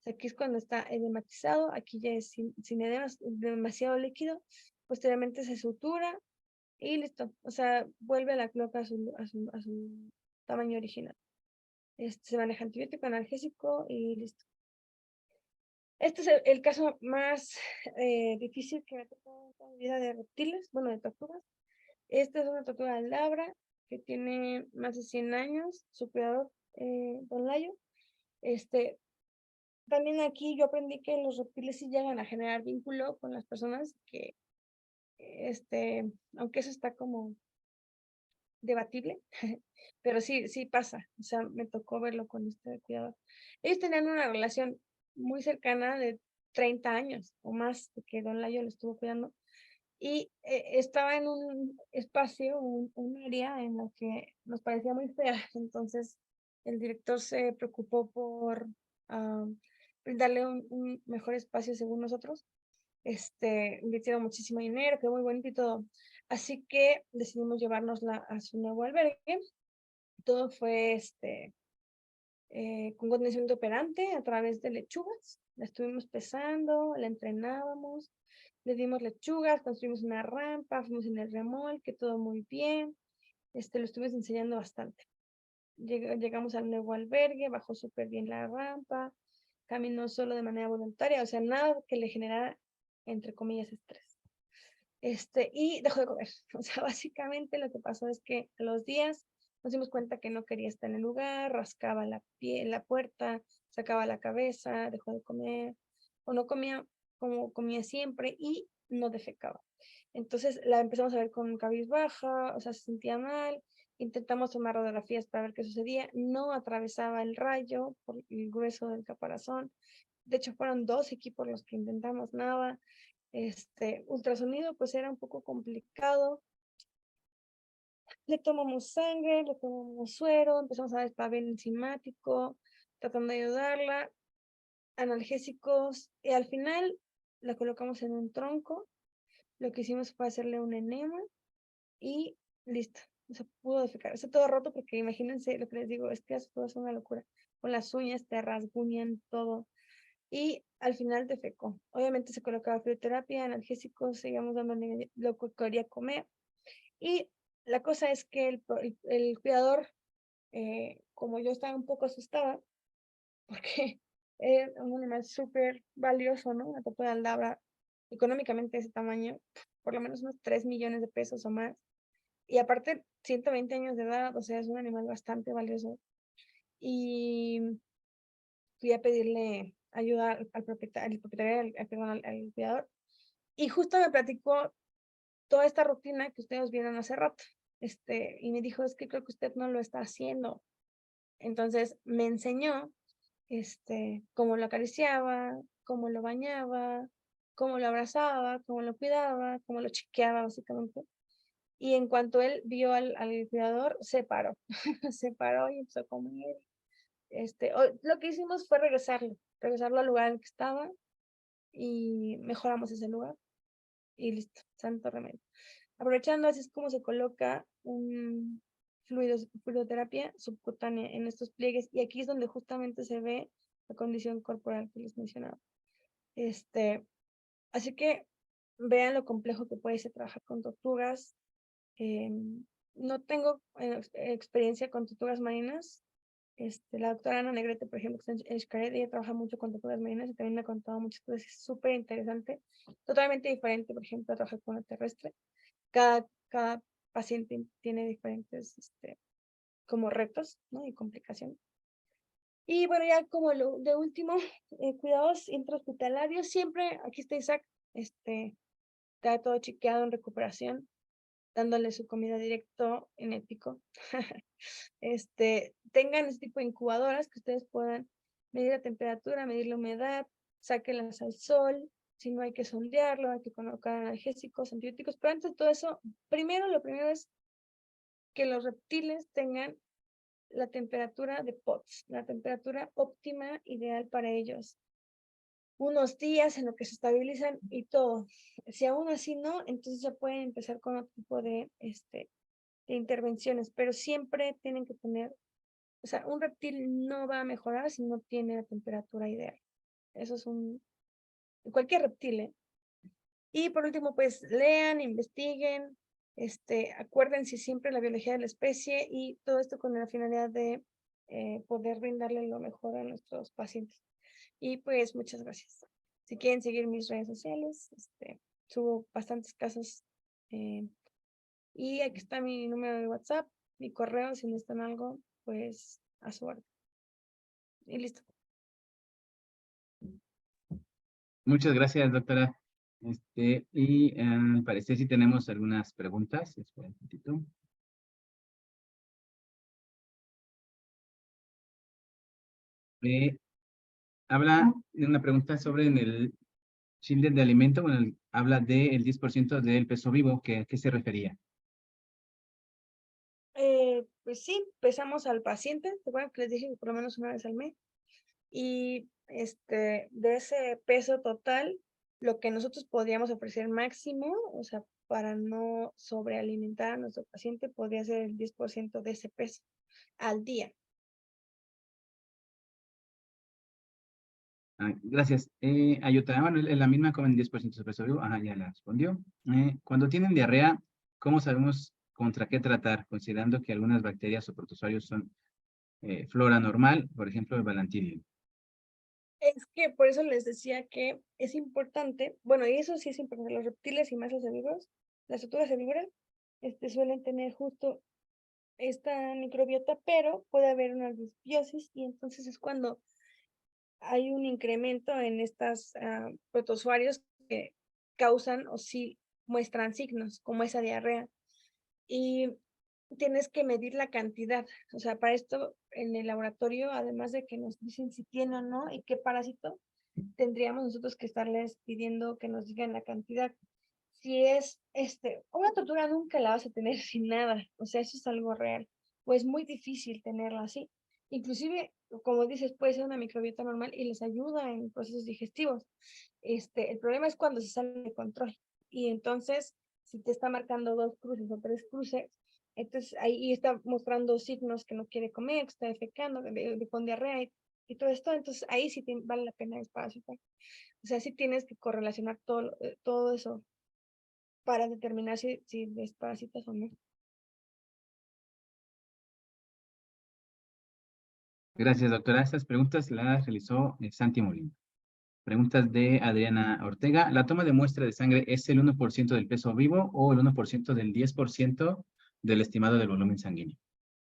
Aquí es cuando está edematizado, aquí ya es sin edemas, demasiado líquido, posteriormente se sutura y listo, o sea, vuelve la cloaca a su tamaño original. Se maneja antibiótico, analgésico y listo. Este es el caso más difícil que me ha tocado en mi vida de reptiles, bueno, de tortugas. Esta es una tortuga de labra que tiene más de 100 años, su cuidador, Don Layo. También aquí yo aprendí que los reptiles sí llegan a generar vínculo con las personas que, aunque eso está como debatible, pero sí pasa, o sea, me tocó verlo con este cuidador. Ellos tenían una relación muy cercana de 30 años o más, que Don Layo lo estuvo cuidando, y estaba en un espacio, un área en la que nos parecía muy fea, entonces el director se preocupó por darle un mejor espacio según nosotros. Invirtieron muchísimo dinero, quedó muy bonito y todo. Así que decidimos llevárnosla a su nuevo albergue. Todo fue con condicionamiento operante a través de lechugas. La estuvimos pesando, la entrenábamos, le dimos lechugas, construimos una rampa, fuimos en el remolque, todo muy bien. Lo estuvimos enseñando bastante. Llegamos al nuevo albergue, bajó súper bien la rampa, caminó solo de manera voluntaria, o sea, nada que le generara, entre comillas, estrés. Y dejó de comer. O sea, básicamente lo que pasó es que a los días nos dimos cuenta que no quería estar en el lugar, rascaba la puerta, sacaba la cabeza, dejó de comer, o no comía como comía siempre y no defecaba. Entonces la empezamos a ver con cabizbaja, o sea, se sentía mal, intentamos tomar radiografías para ver qué sucedía, no atravesaba el rayo por el grueso del caparazón. De hecho, fueron 2 equipos los que intentamos, nada. Ultrasonido pues era un poco complicado. Le tomamos sangre, le tomamos suero, empezamos a dar papel enzimático, tratando de ayudarla, analgésicos, y al final la colocamos en un tronco. Lo que hicimos fue hacerle un enema y listo. O sea, pudo defecar. Está todo roto porque imagínense lo que les digo, es que todo es una locura. Con las uñas te rasguñan todo. Y al final defecó. Obviamente se colocaba fitoterapia, analgésicos, seguíamos dando lo que quería comer. Y la cosa es que el cuidador, como yo estaba un poco asustada, porque es un animal súper valioso, ¿no? Una tortuga de labra, económicamente de ese tamaño, por lo menos unos 3 millones de pesos o más. Y aparte, 120 años de edad, o sea, es un animal bastante valioso. Y fui a pedirle ayuda al propietario, al cuidador. Y justo me platicó toda esta rutina que ustedes vieron hace rato. Y me dijo, es que creo que usted no lo está haciendo. Entonces me enseñó cómo lo acariciaba, cómo lo bañaba, cómo lo abrazaba, cómo lo cuidaba, cómo lo chequeaba básicamente. Y en cuanto él vio al cuidador, se paró, se paró y empezó a comer. Lo que hicimos fue regresarlo al lugar en el que estaba y mejoramos ese lugar. Y listo, santo remedio. Aprovechando, así es como se coloca un fluidoterapia subcutánea en estos pliegues, y aquí es donde justamente se ve la condición corporal que les mencionaba. Así que vean lo complejo que puede ser trabajar con tortugas. No tengo experiencia con tortugas marinas. La doctora Ana Negrete, por ejemplo, que está en Xcaret, ella trabaja mucho con tortugas marinas y también me ha contado muchas cosas. Es súper interesante, totalmente diferente, por ejemplo, a trabajar con la terrestre. Cada paciente tiene diferentes como retos, ¿no? Y complicaciones. Y bueno, ya como lo de último, cuidados intrahospitalarios, siempre, aquí está Isaac, está todo chequeado en recuperación, dándole su comida directo en Épico. Tengan este tipo de incubadoras que ustedes puedan medir la temperatura, medir la humedad, sáquenlas al sol, si no hay que sondearlo, hay que colocar analgésicos, antibióticos, pero antes de todo eso, lo primero es que los reptiles tengan la temperatura de POTS, la temperatura óptima ideal para ellos. Unos días en lo que se estabilizan y todo. Si aún así no, entonces ya pueden empezar con otro tipo de intervenciones, pero siempre tienen que tener, o sea, un reptil no va a mejorar si no tiene la temperatura ideal. Eso es cualquier reptil, ¿eh? Y por último, pues lean, investiguen, acuérdense siempre la biología de la especie y todo esto con la finalidad de poder brindarle lo mejor a nuestros pacientes. Y pues muchas gracias. Si quieren seguir mis redes sociales, subo bastantes casos. Y aquí está mi número de WhatsApp, mi correo, si necesitan algo, pues a su orden. Y listo. Muchas gracias, doctora. Y al parecer sí tenemos algunas preguntas. Espera un poquito. Habla de una pregunta sobre en el shield de alimento, bueno, habla del 10% del peso vivo, ¿a qué se refería? Pues sí, pesamos al paciente, ¿te acuerdas que les dije que por lo menos una vez al mes? Y de ese peso total, lo que nosotros podríamos ofrecer máximo, o sea, para no sobrealimentar a nuestro paciente, podría ser el 10% de ese peso al día. Gracias. Ayuta, bueno, es la misma, comen 10% de peso vivo. Ajá, ya la respondió. Cuando tienen diarrea, ¿cómo sabemos contra qué tratar? Considerando que algunas bacterias o protozoarios son flora normal, por ejemplo, el Balantidium. Es que por eso les decía que es importante, bueno, y eso sí es importante, los reptiles y más los herbívoros, las tortugas herbívoras, suelen tener justo esta microbiota, pero puede haber una disbiosis y entonces es cuando hay un incremento en estas protozoarios que causan o sí muestran signos, como esa diarrea. Y tienes que medir la cantidad. O sea, para esto en el laboratorio, además de que nos dicen si tiene o no y qué parásito, tendríamos nosotros que estarles pidiendo que nos digan la cantidad. Si es una tortuga nunca la vas a tener sin nada, o sea, eso es algo real, pues muy difícil tenerla así. Inclusive, como dices, puede ser una microbiota normal y les ayuda en procesos digestivos. El problema es cuando se sale de control. Y entonces, si te está marcando 2 cruces o 3 cruces, entonces ahí está mostrando signos que no quiere comer, que está defecando, con diarrea y todo esto, entonces ahí sí vale la pena desparasitar. O sea, sí tienes que correlacionar todo eso para determinar si desparasitas o no. Gracias, doctora. Estas preguntas las realizó Santi Molina. Preguntas de Adriana Ortega. ¿La toma de muestra de sangre es el 1% del peso vivo o el 1% del 10% del estimado del volumen sanguíneo?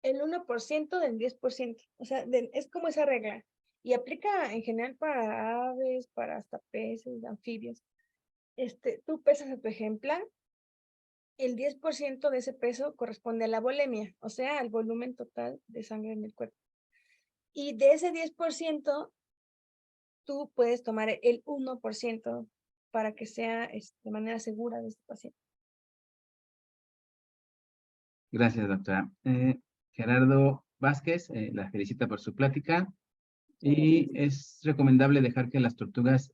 El 1% del 10%. O sea, es como esa regla. Y aplica en general para aves, para hasta peces, anfibios. Tú pesas a tu ejemplar, el 10% de ese peso corresponde a la volemia, o sea, al volumen total de sangre en el cuerpo. Y de ese 10%, tú puedes tomar el 1% para que sea de manera segura de este paciente. Gracias, doctora. Gerardo Vázquez la felicita por su plática y es recomendable dejar que las tortugas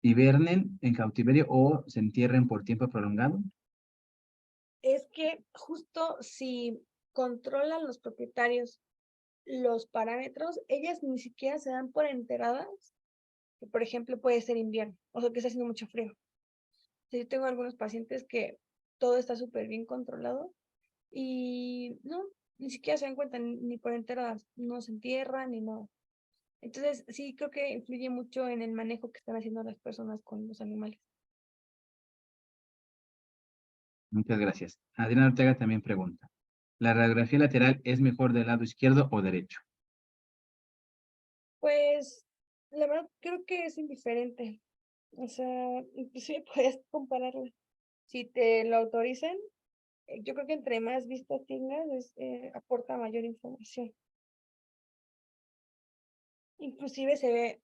hibernen en cautiverio o se entierren por tiempo prolongado? Es que justo si controlan los propietarios los parámetros, ellas ni siquiera se dan por enteradas que, por ejemplo, puede ser invierno, o sea, que está haciendo mucho frío. Sí, yo tengo algunos pacientes que todo está súper bien controlado y no, ni siquiera se dan cuenta ni por enteradas, no se entierran ni nada. Entonces, sí, creo que influye mucho en el manejo que están haciendo las personas con los animales. Muchas gracias. Adriana Ortega también pregunta, ¿la radiografía lateral es mejor del lado izquierdo o derecho? Pues, la verdad, creo que es indiferente. O sea, inclusive puedes compararlo. Si te lo autorizan, yo creo que entre más vistas tengas, aporta mayor información. Inclusive se ve,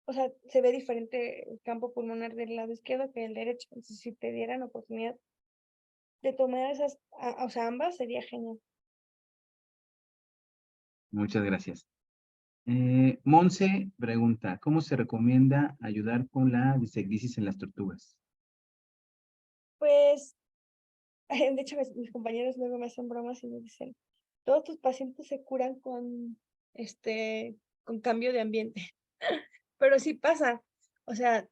o sea, se ve diferente el campo pulmonar del lado izquierdo que del derecho. Entonces, si te dieran oportunidad de tomar esas, o sea, ambas, sería genial. Muchas gracias. Monse pregunta, ¿cómo se recomienda ayudar con la disecdisis en las tortugas? Pues, de hecho, mis compañeros luego me hacen bromas y me dicen, todos tus pacientes se curan con cambio de ambiente. Pero sí pasa. O sea,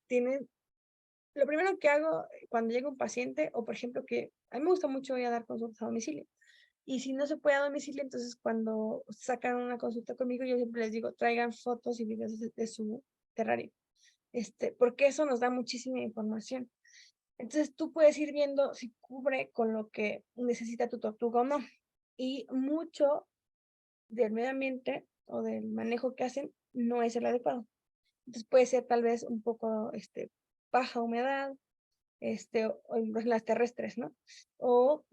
lo primero que hago cuando llega un paciente, o por ejemplo que a mí me gusta mucho ir a dar consultas a domicilio. Y si no se puede a domicilio, entonces cuando sacan una consulta conmigo, yo siempre les digo, traigan fotos y videos de su terrario. Porque eso nos da muchísima información. Entonces tú puedes ir viendo si cubre con lo que necesita tu tortuga o no. Y mucho del medio ambiente o del manejo que hacen no es el adecuado. Entonces puede ser tal vez un poco baja humedad, o en las terrestres, ¿no? O,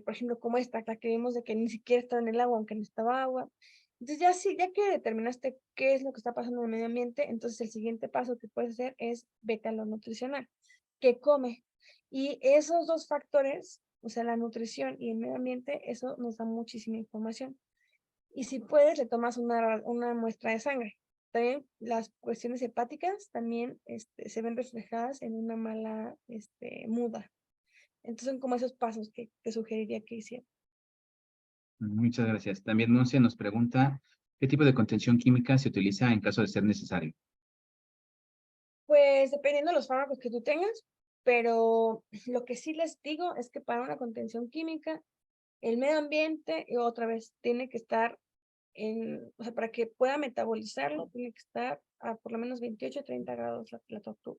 por ejemplo, como la que vimos de que ni siquiera estaba en el agua, aunque no estaba agua. Entonces ya sí, ya que determinaste qué es lo que está pasando en el medio ambiente, entonces el siguiente paso que puedes hacer es vete a lo nutricional, qué come. Y esos dos factores, o sea, la nutrición y el medio ambiente, eso nos da muchísima información. Y si puedes, le tomas una muestra de sangre. También las cuestiones hepáticas también se ven reflejadas en una mala muda. Entonces son como esos pasos que te sugeriría que hicieran. Muchas gracias. También Monse nos pregunta, ¿qué tipo de contención química se utiliza en caso de ser necesario? Pues dependiendo de los fármacos que tú tengas, pero lo que sí les digo es que para una contención química, el medio ambiente, y otra vez, tiene que estar o sea, para que pueda metabolizarlo, tiene que estar a por lo menos 28 o 30 grados la tortuga.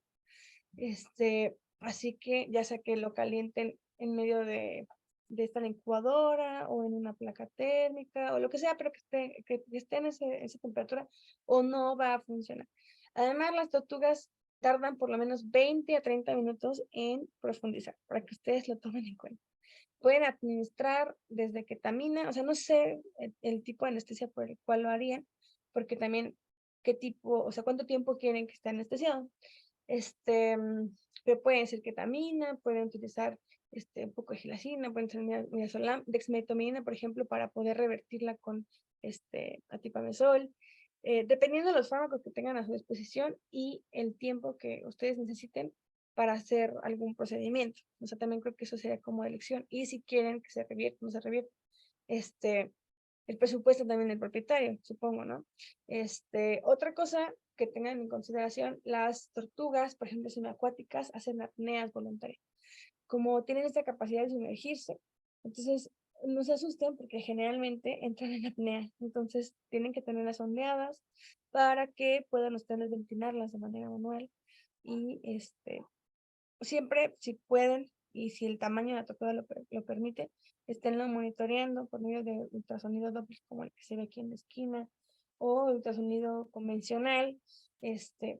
Así que ya sea que lo calienten en medio de esta incubadora o en una placa térmica o lo que sea, pero que esté en esa temperatura o no va a funcionar. Además, las tortugas tardan por lo menos 20 a 30 minutos en profundizar, para que ustedes lo tomen en cuenta. Pueden administrar desde ketamina, o sea, no sé el tipo de anestesia por el cual lo harían, porque también qué tipo, o sea, cuánto tiempo quieren que esté anestesiado. Pero pueden ser ketamina, pueden utilizar un poco de gelacina, pueden ser midazolam, dexmedetomidina, por ejemplo, para poder revertirla con atipamezol. Dependiendo de los fármacos que tengan a su disposición y el tiempo que ustedes necesiten para hacer algún procedimiento. O sea, también creo que eso sería como elección. Y si quieren que se revierta, no se revierta. El presupuesto también del propietario, supongo, ¿no? Otra cosa que tengan en consideración, las tortugas, por ejemplo, semiacuáticas, hacen apneas voluntarias. Como tienen esta capacidad de sumergirse, entonces no se asusten porque generalmente entran en apnea. Entonces tienen que tenerlas ondeadas para que puedan ustedes ventilarlas de manera manual. Y siempre, si pueden, y si el tamaño de la tortuga lo permite, esténlo monitoreando por medio de ultrasonido doble como el que se ve aquí en la esquina, o ultrasonido convencional,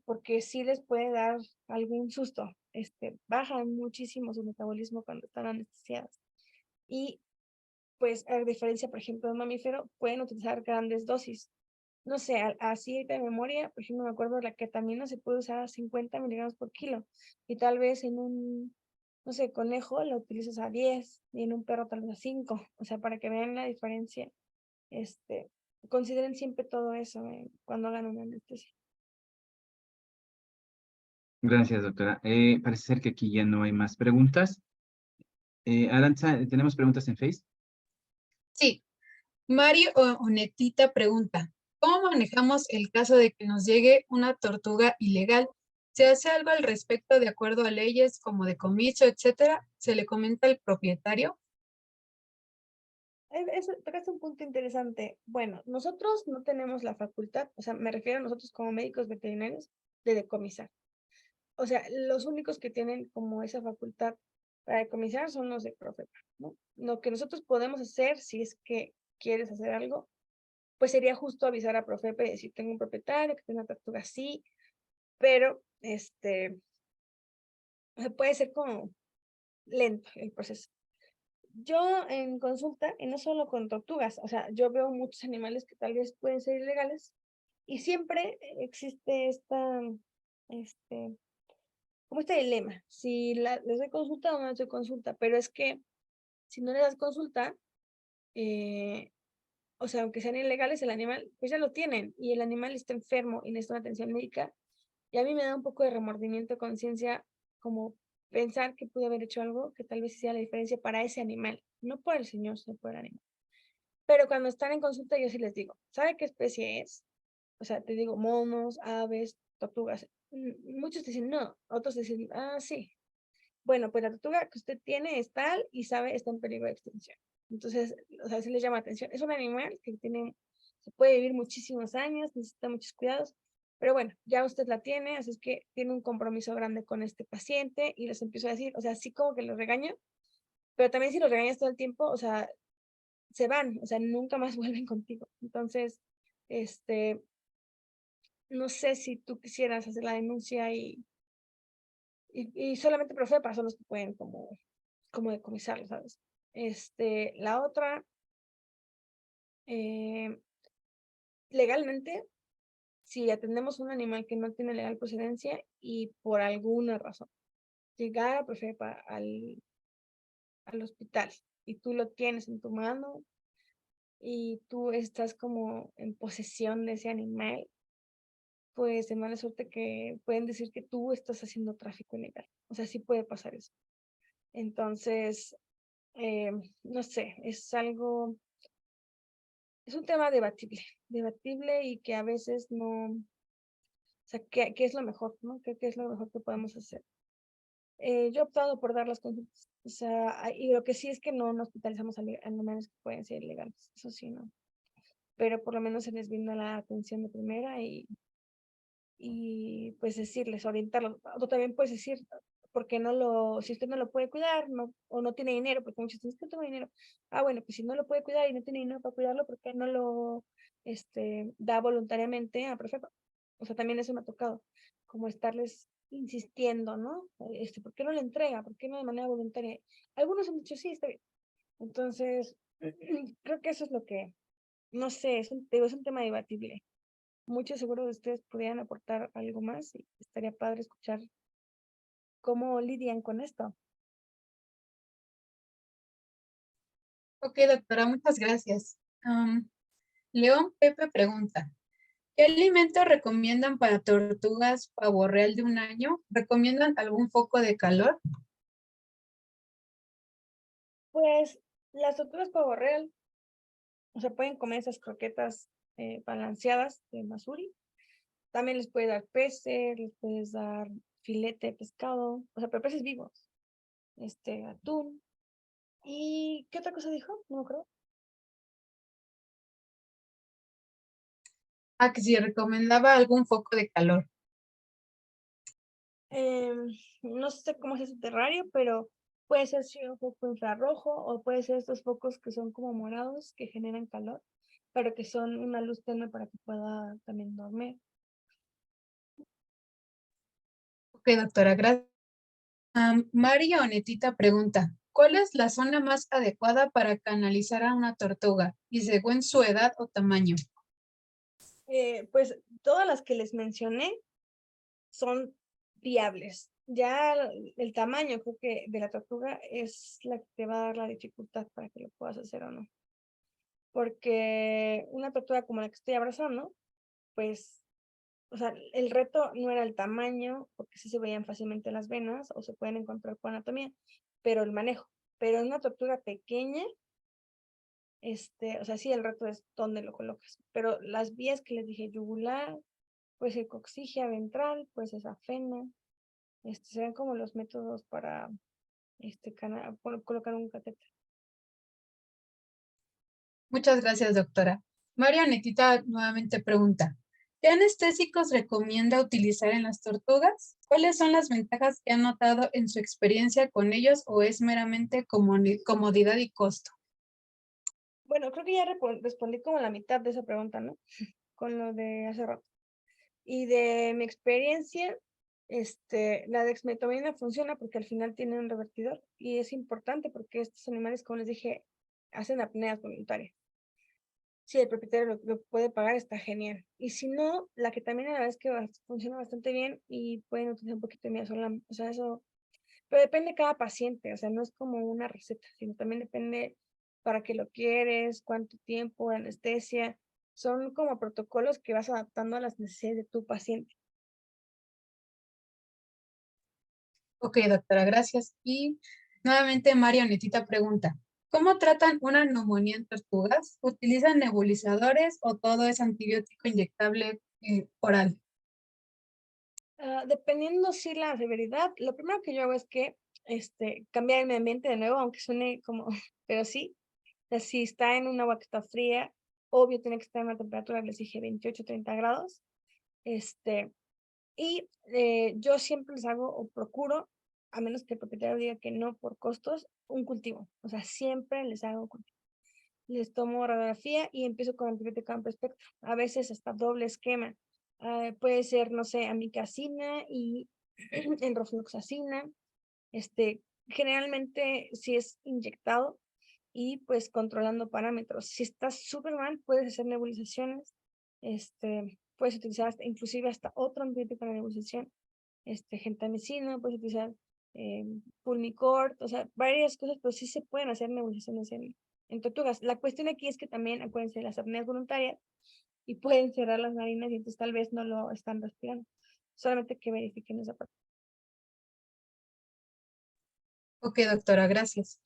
porque sí les puede dar algún susto. Bajan muchísimo su metabolismo cuando están anestesiadas. Y pues a diferencia, por ejemplo, de un mamífero, pueden utilizar grandes dosis. No sé, así de memoria, por ejemplo, me acuerdo de la ketamina se puede usar a 50 miligramos por kilo y tal vez en un, no sé, conejo lo utilizas a 10 y en un perro tal vez a 5. O sea, para que vean la diferencia, consideren siempre todo eso cuando hagan una anestesia. Gracias, doctora. Parece ser que aquí ya no hay más preguntas. Aranza, ¿tenemos preguntas en Face? Sí, Mario Onetita pregunta, ¿cómo manejamos el caso de que nos llegue una tortuga ilegal? ¿Se hace algo al respecto de acuerdo a leyes como decomiso, etcétera? ¿Se le comenta al propietario? Eso tocaste un punto interesante. Bueno, nosotros no tenemos la facultad, o sea, me refiero a nosotros como médicos veterinarios, de decomisar. O sea, los únicos que tienen como esa facultad para decomisar son los de Profepa, ¿no? Lo que nosotros podemos hacer, si es que quieres hacer algo, pues sería justo avisar a Profepa y decir, tengo un propietario que tiene una tortuga así, pero o sea, puede ser como lento el proceso. Yo en consulta, y no solo con tortugas, o sea, yo veo muchos animales que tal vez pueden ser ilegales y siempre existe este, como este dilema, si les doy consulta o no les doy consulta, pero es que si no le das consulta, o sea, aunque sean ilegales, el animal, pues ya lo tienen y el animal está enfermo y necesita una atención médica y a mí me da un poco de remordimiento, de conciencia, como pensar que pude haber hecho algo que tal vez hiciera la diferencia para ese animal, no por el señor, sino por el animal. Pero cuando están en consulta, yo sí les digo, ¿sabe qué especie es? O sea, te digo, monos, aves, tortugas. Muchos dicen no, otros dicen, ah, sí. Bueno, pues la tortuga que usted tiene es tal y sabe, está en peligro de extinción. Entonces, o sea, sí les llama atención. Es un animal que se puede vivir muchísimos años, necesita muchos cuidados, pero bueno, ya usted la tiene, así es que tiene un compromiso grande con este paciente y les empiezo a decir, o sea, sí como que los regaño, pero también si los regañas todo el tiempo, o sea, se van, o sea, nunca más vuelven contigo. Entonces, este, no sé si tú quisieras hacer la denuncia y solamente Profepa son los que pueden como decomisarlo, ¿sabes? La otra, eh, legalmente, si atendemos un animal que no tiene legal procedencia y por alguna razón llegar a Profepa al hospital y tú lo tienes en tu mano y tú estás como en posesión de ese animal, pues de mala suerte que pueden decir que tú estás haciendo tráfico ilegal. O sea, sí puede pasar eso. Entonces, no sé, es un tema debatible y que a veces no, o sea, ¿qué es lo mejor, no? ¿Qué es lo mejor que podemos hacer? Yo he optado por dar las consultas, o sea, y lo que sí es que no hospitalizamos a animales que pueden ser ilegales, eso sí, no. Pero por lo menos se les brinda la atención de primera y pues decirles, orientarlos. O también puedes decir, porque si usted no lo puede cuidar, o no tiene dinero, porque muchos dicen, es que no tengo dinero. Ah, bueno, pues si no lo puede cuidar y no tiene dinero para cuidarlo, ¿por qué no lo da voluntariamente a Profepa? O sea, también eso me ha tocado, como estarles insistiendo, ¿no? ¿Por qué no le entrega? ¿Por qué no de manera voluntaria? Algunos han dicho, sí, está bien. Entonces, creo que eso es lo que, no sé, es un tema debatible. Muchos seguro de ustedes podrían aportar algo más y estaría padre escuchar cómo lidian con esto. Ok, doctora, muchas gracias. León Pepe pregunta, ¿qué alimento recomiendan para tortugas pavo real de 1 año? ¿Recomiendan algún foco de calor? Pues las tortugas pavo real, o sea, pueden comer esas croquetas balanceadas de Masuri. También les puedes dar peces, les puedes dar filete de pescado, o sea, pero peces vivos, atún. ¿Y qué otra cosa dijo? No me acuerdo. Ah, que si recomendaba algún foco de calor. No sé cómo es ese terrario, pero puede ser sí, un foco infrarrojo o puede ser estos focos que son como morados que generan calor, pero que son una luz tenue para que pueda también dormir. Ok, doctora, gracias. María Onetita pregunta, ¿cuál es la zona más adecuada para canalizar a una tortuga y según su edad o tamaño? Pues todas las que les mencioné son viables. Ya el tamaño, creo que de la tortuga es la que te va a dar la dificultad para que lo puedas hacer o no. Porque una tortuga como la que estoy abrazando, pues o sea, el reto no era el tamaño, porque sí se veían fácilmente las venas o se pueden encontrar por anatomía, pero el manejo. Pero en una tortuga pequeña, o sea, sí, el reto es dónde lo colocas. Pero las vías que les dije, yugular, pues el coxigia ventral, pues esa afena, serían como los métodos para colocar un catéter. Muchas gracias, doctora. María Netita nuevamente pregunta, ¿qué anestésicos recomienda utilizar en las tortugas? ¿Cuáles son las ventajas que ha notado en su experiencia con ellos o es meramente comodidad y costo? Bueno, creo que ya respondí como la mitad de esa pregunta, ¿no? Con lo de hace rato. Y de mi experiencia, la dexmedetomidina funciona porque al final tiene un revertidor y es importante porque estos animales, como les dije, hacen apneas voluntarias. Si el propietario lo puede pagar, está genial. Y si no, la que también la verdad es que funciona bastante bien y pueden utilizar un poquito de midazolam. O sea, eso, pero depende de cada paciente, o sea, no es como una receta, sino también depende para qué lo quieres, cuánto tiempo, anestesia. Son como protocolos que vas adaptando a las necesidades de tu paciente. Ok, doctora, gracias. Y nuevamente María Netita pregunta, ¿cómo tratan una neumonía en tortugas? ¿Utilizan nebulizadores o todo es antibiótico inyectable oral? Dependiendo sí la severidad, lo primero que yo hago es que cambiar el medio ambiente de nuevo, aunque suene como, pero sí, o sea, si está en un agua que está fría, obvio tiene que estar en una temperatura, les dije 28, 30 grados, y yo siempre les hago o procuro, a menos que el propietario diga que no por costos, un cultivo, o sea, siempre les hago cultivo. Les tomo radiografía y empiezo con antibiótico amplio espectro, a veces hasta doble esquema. Puede ser, no sé, amikacina y enrofloxacina. Generalmente si es inyectado y pues controlando parámetros. Si estás súper mal, puedes hacer nebulizaciones. Puedes utilizar inclusive hasta otro antibiótico para nebulización. Gentamicina, puedes utilizar Pulmicort, o sea, varias cosas, pero sí se pueden hacer nebulizaciones en tortugas. La cuestión aquí es que también, acuérdense, las apneas voluntarias y pueden cerrar las narinas y entonces tal vez no lo están respirando. Solamente que verifiquen esa parte. Ok, doctora, gracias.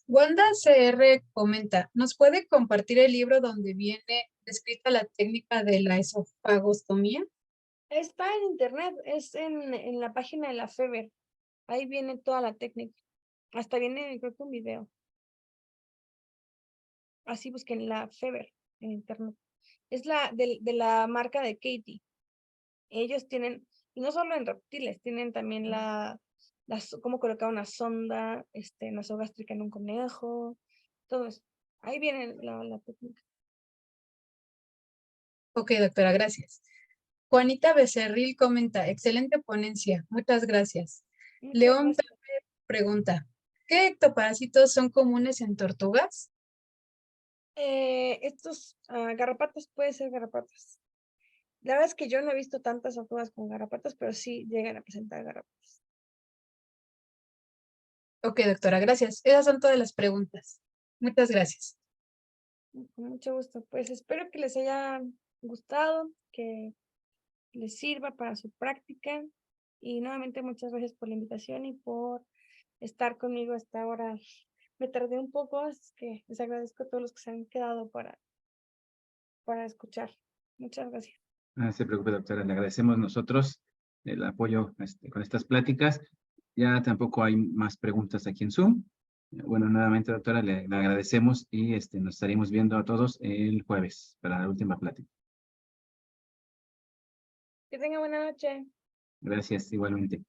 Wanda CR comenta, ¿nos puede compartir el libro donde viene descrita la técnica de la esofagostomía? Está en internet, es en la página de la FEBER. Ahí viene toda la técnica. Hasta viene, creo que un video. Así busquen la FEBER en internet. Es de la marca de Katie. Ellos tienen, y no solo en reptiles, tienen también cómo colocar una sonda, nasogástrica en un conejo, todo eso. Ahí viene la técnica. Ok, doctora, gracias. Juanita Becerril comenta, excelente ponencia, muchas gracias. Muchas León gracias. pregunta, ¿qué ectoparásitos son comunes en tortugas? Estos garrapatas, puede ser garrapatas. La verdad es que yo no he visto tantas tortugas con garrapatas, pero sí llegan a presentar garrapatas. Ok, doctora, gracias. Esas son todas las preguntas. Muchas gracias. Con mucho gusto. Pues espero que les haya gustado, que les sirva para su práctica. Y nuevamente muchas gracias por la invitación y por estar conmigo hasta ahora. Me tardé un poco, así que les agradezco a todos los que se han quedado para escuchar. Muchas gracias. No se preocupe, doctora, le agradecemos nosotros el apoyo con estas pláticas. Ya tampoco hay más preguntas aquí en Zoom. Bueno, nuevamente, doctora, le agradecemos y nos estaremos viendo a todos el jueves para la última plática. Que tengan buena noche. Gracias, igualmente.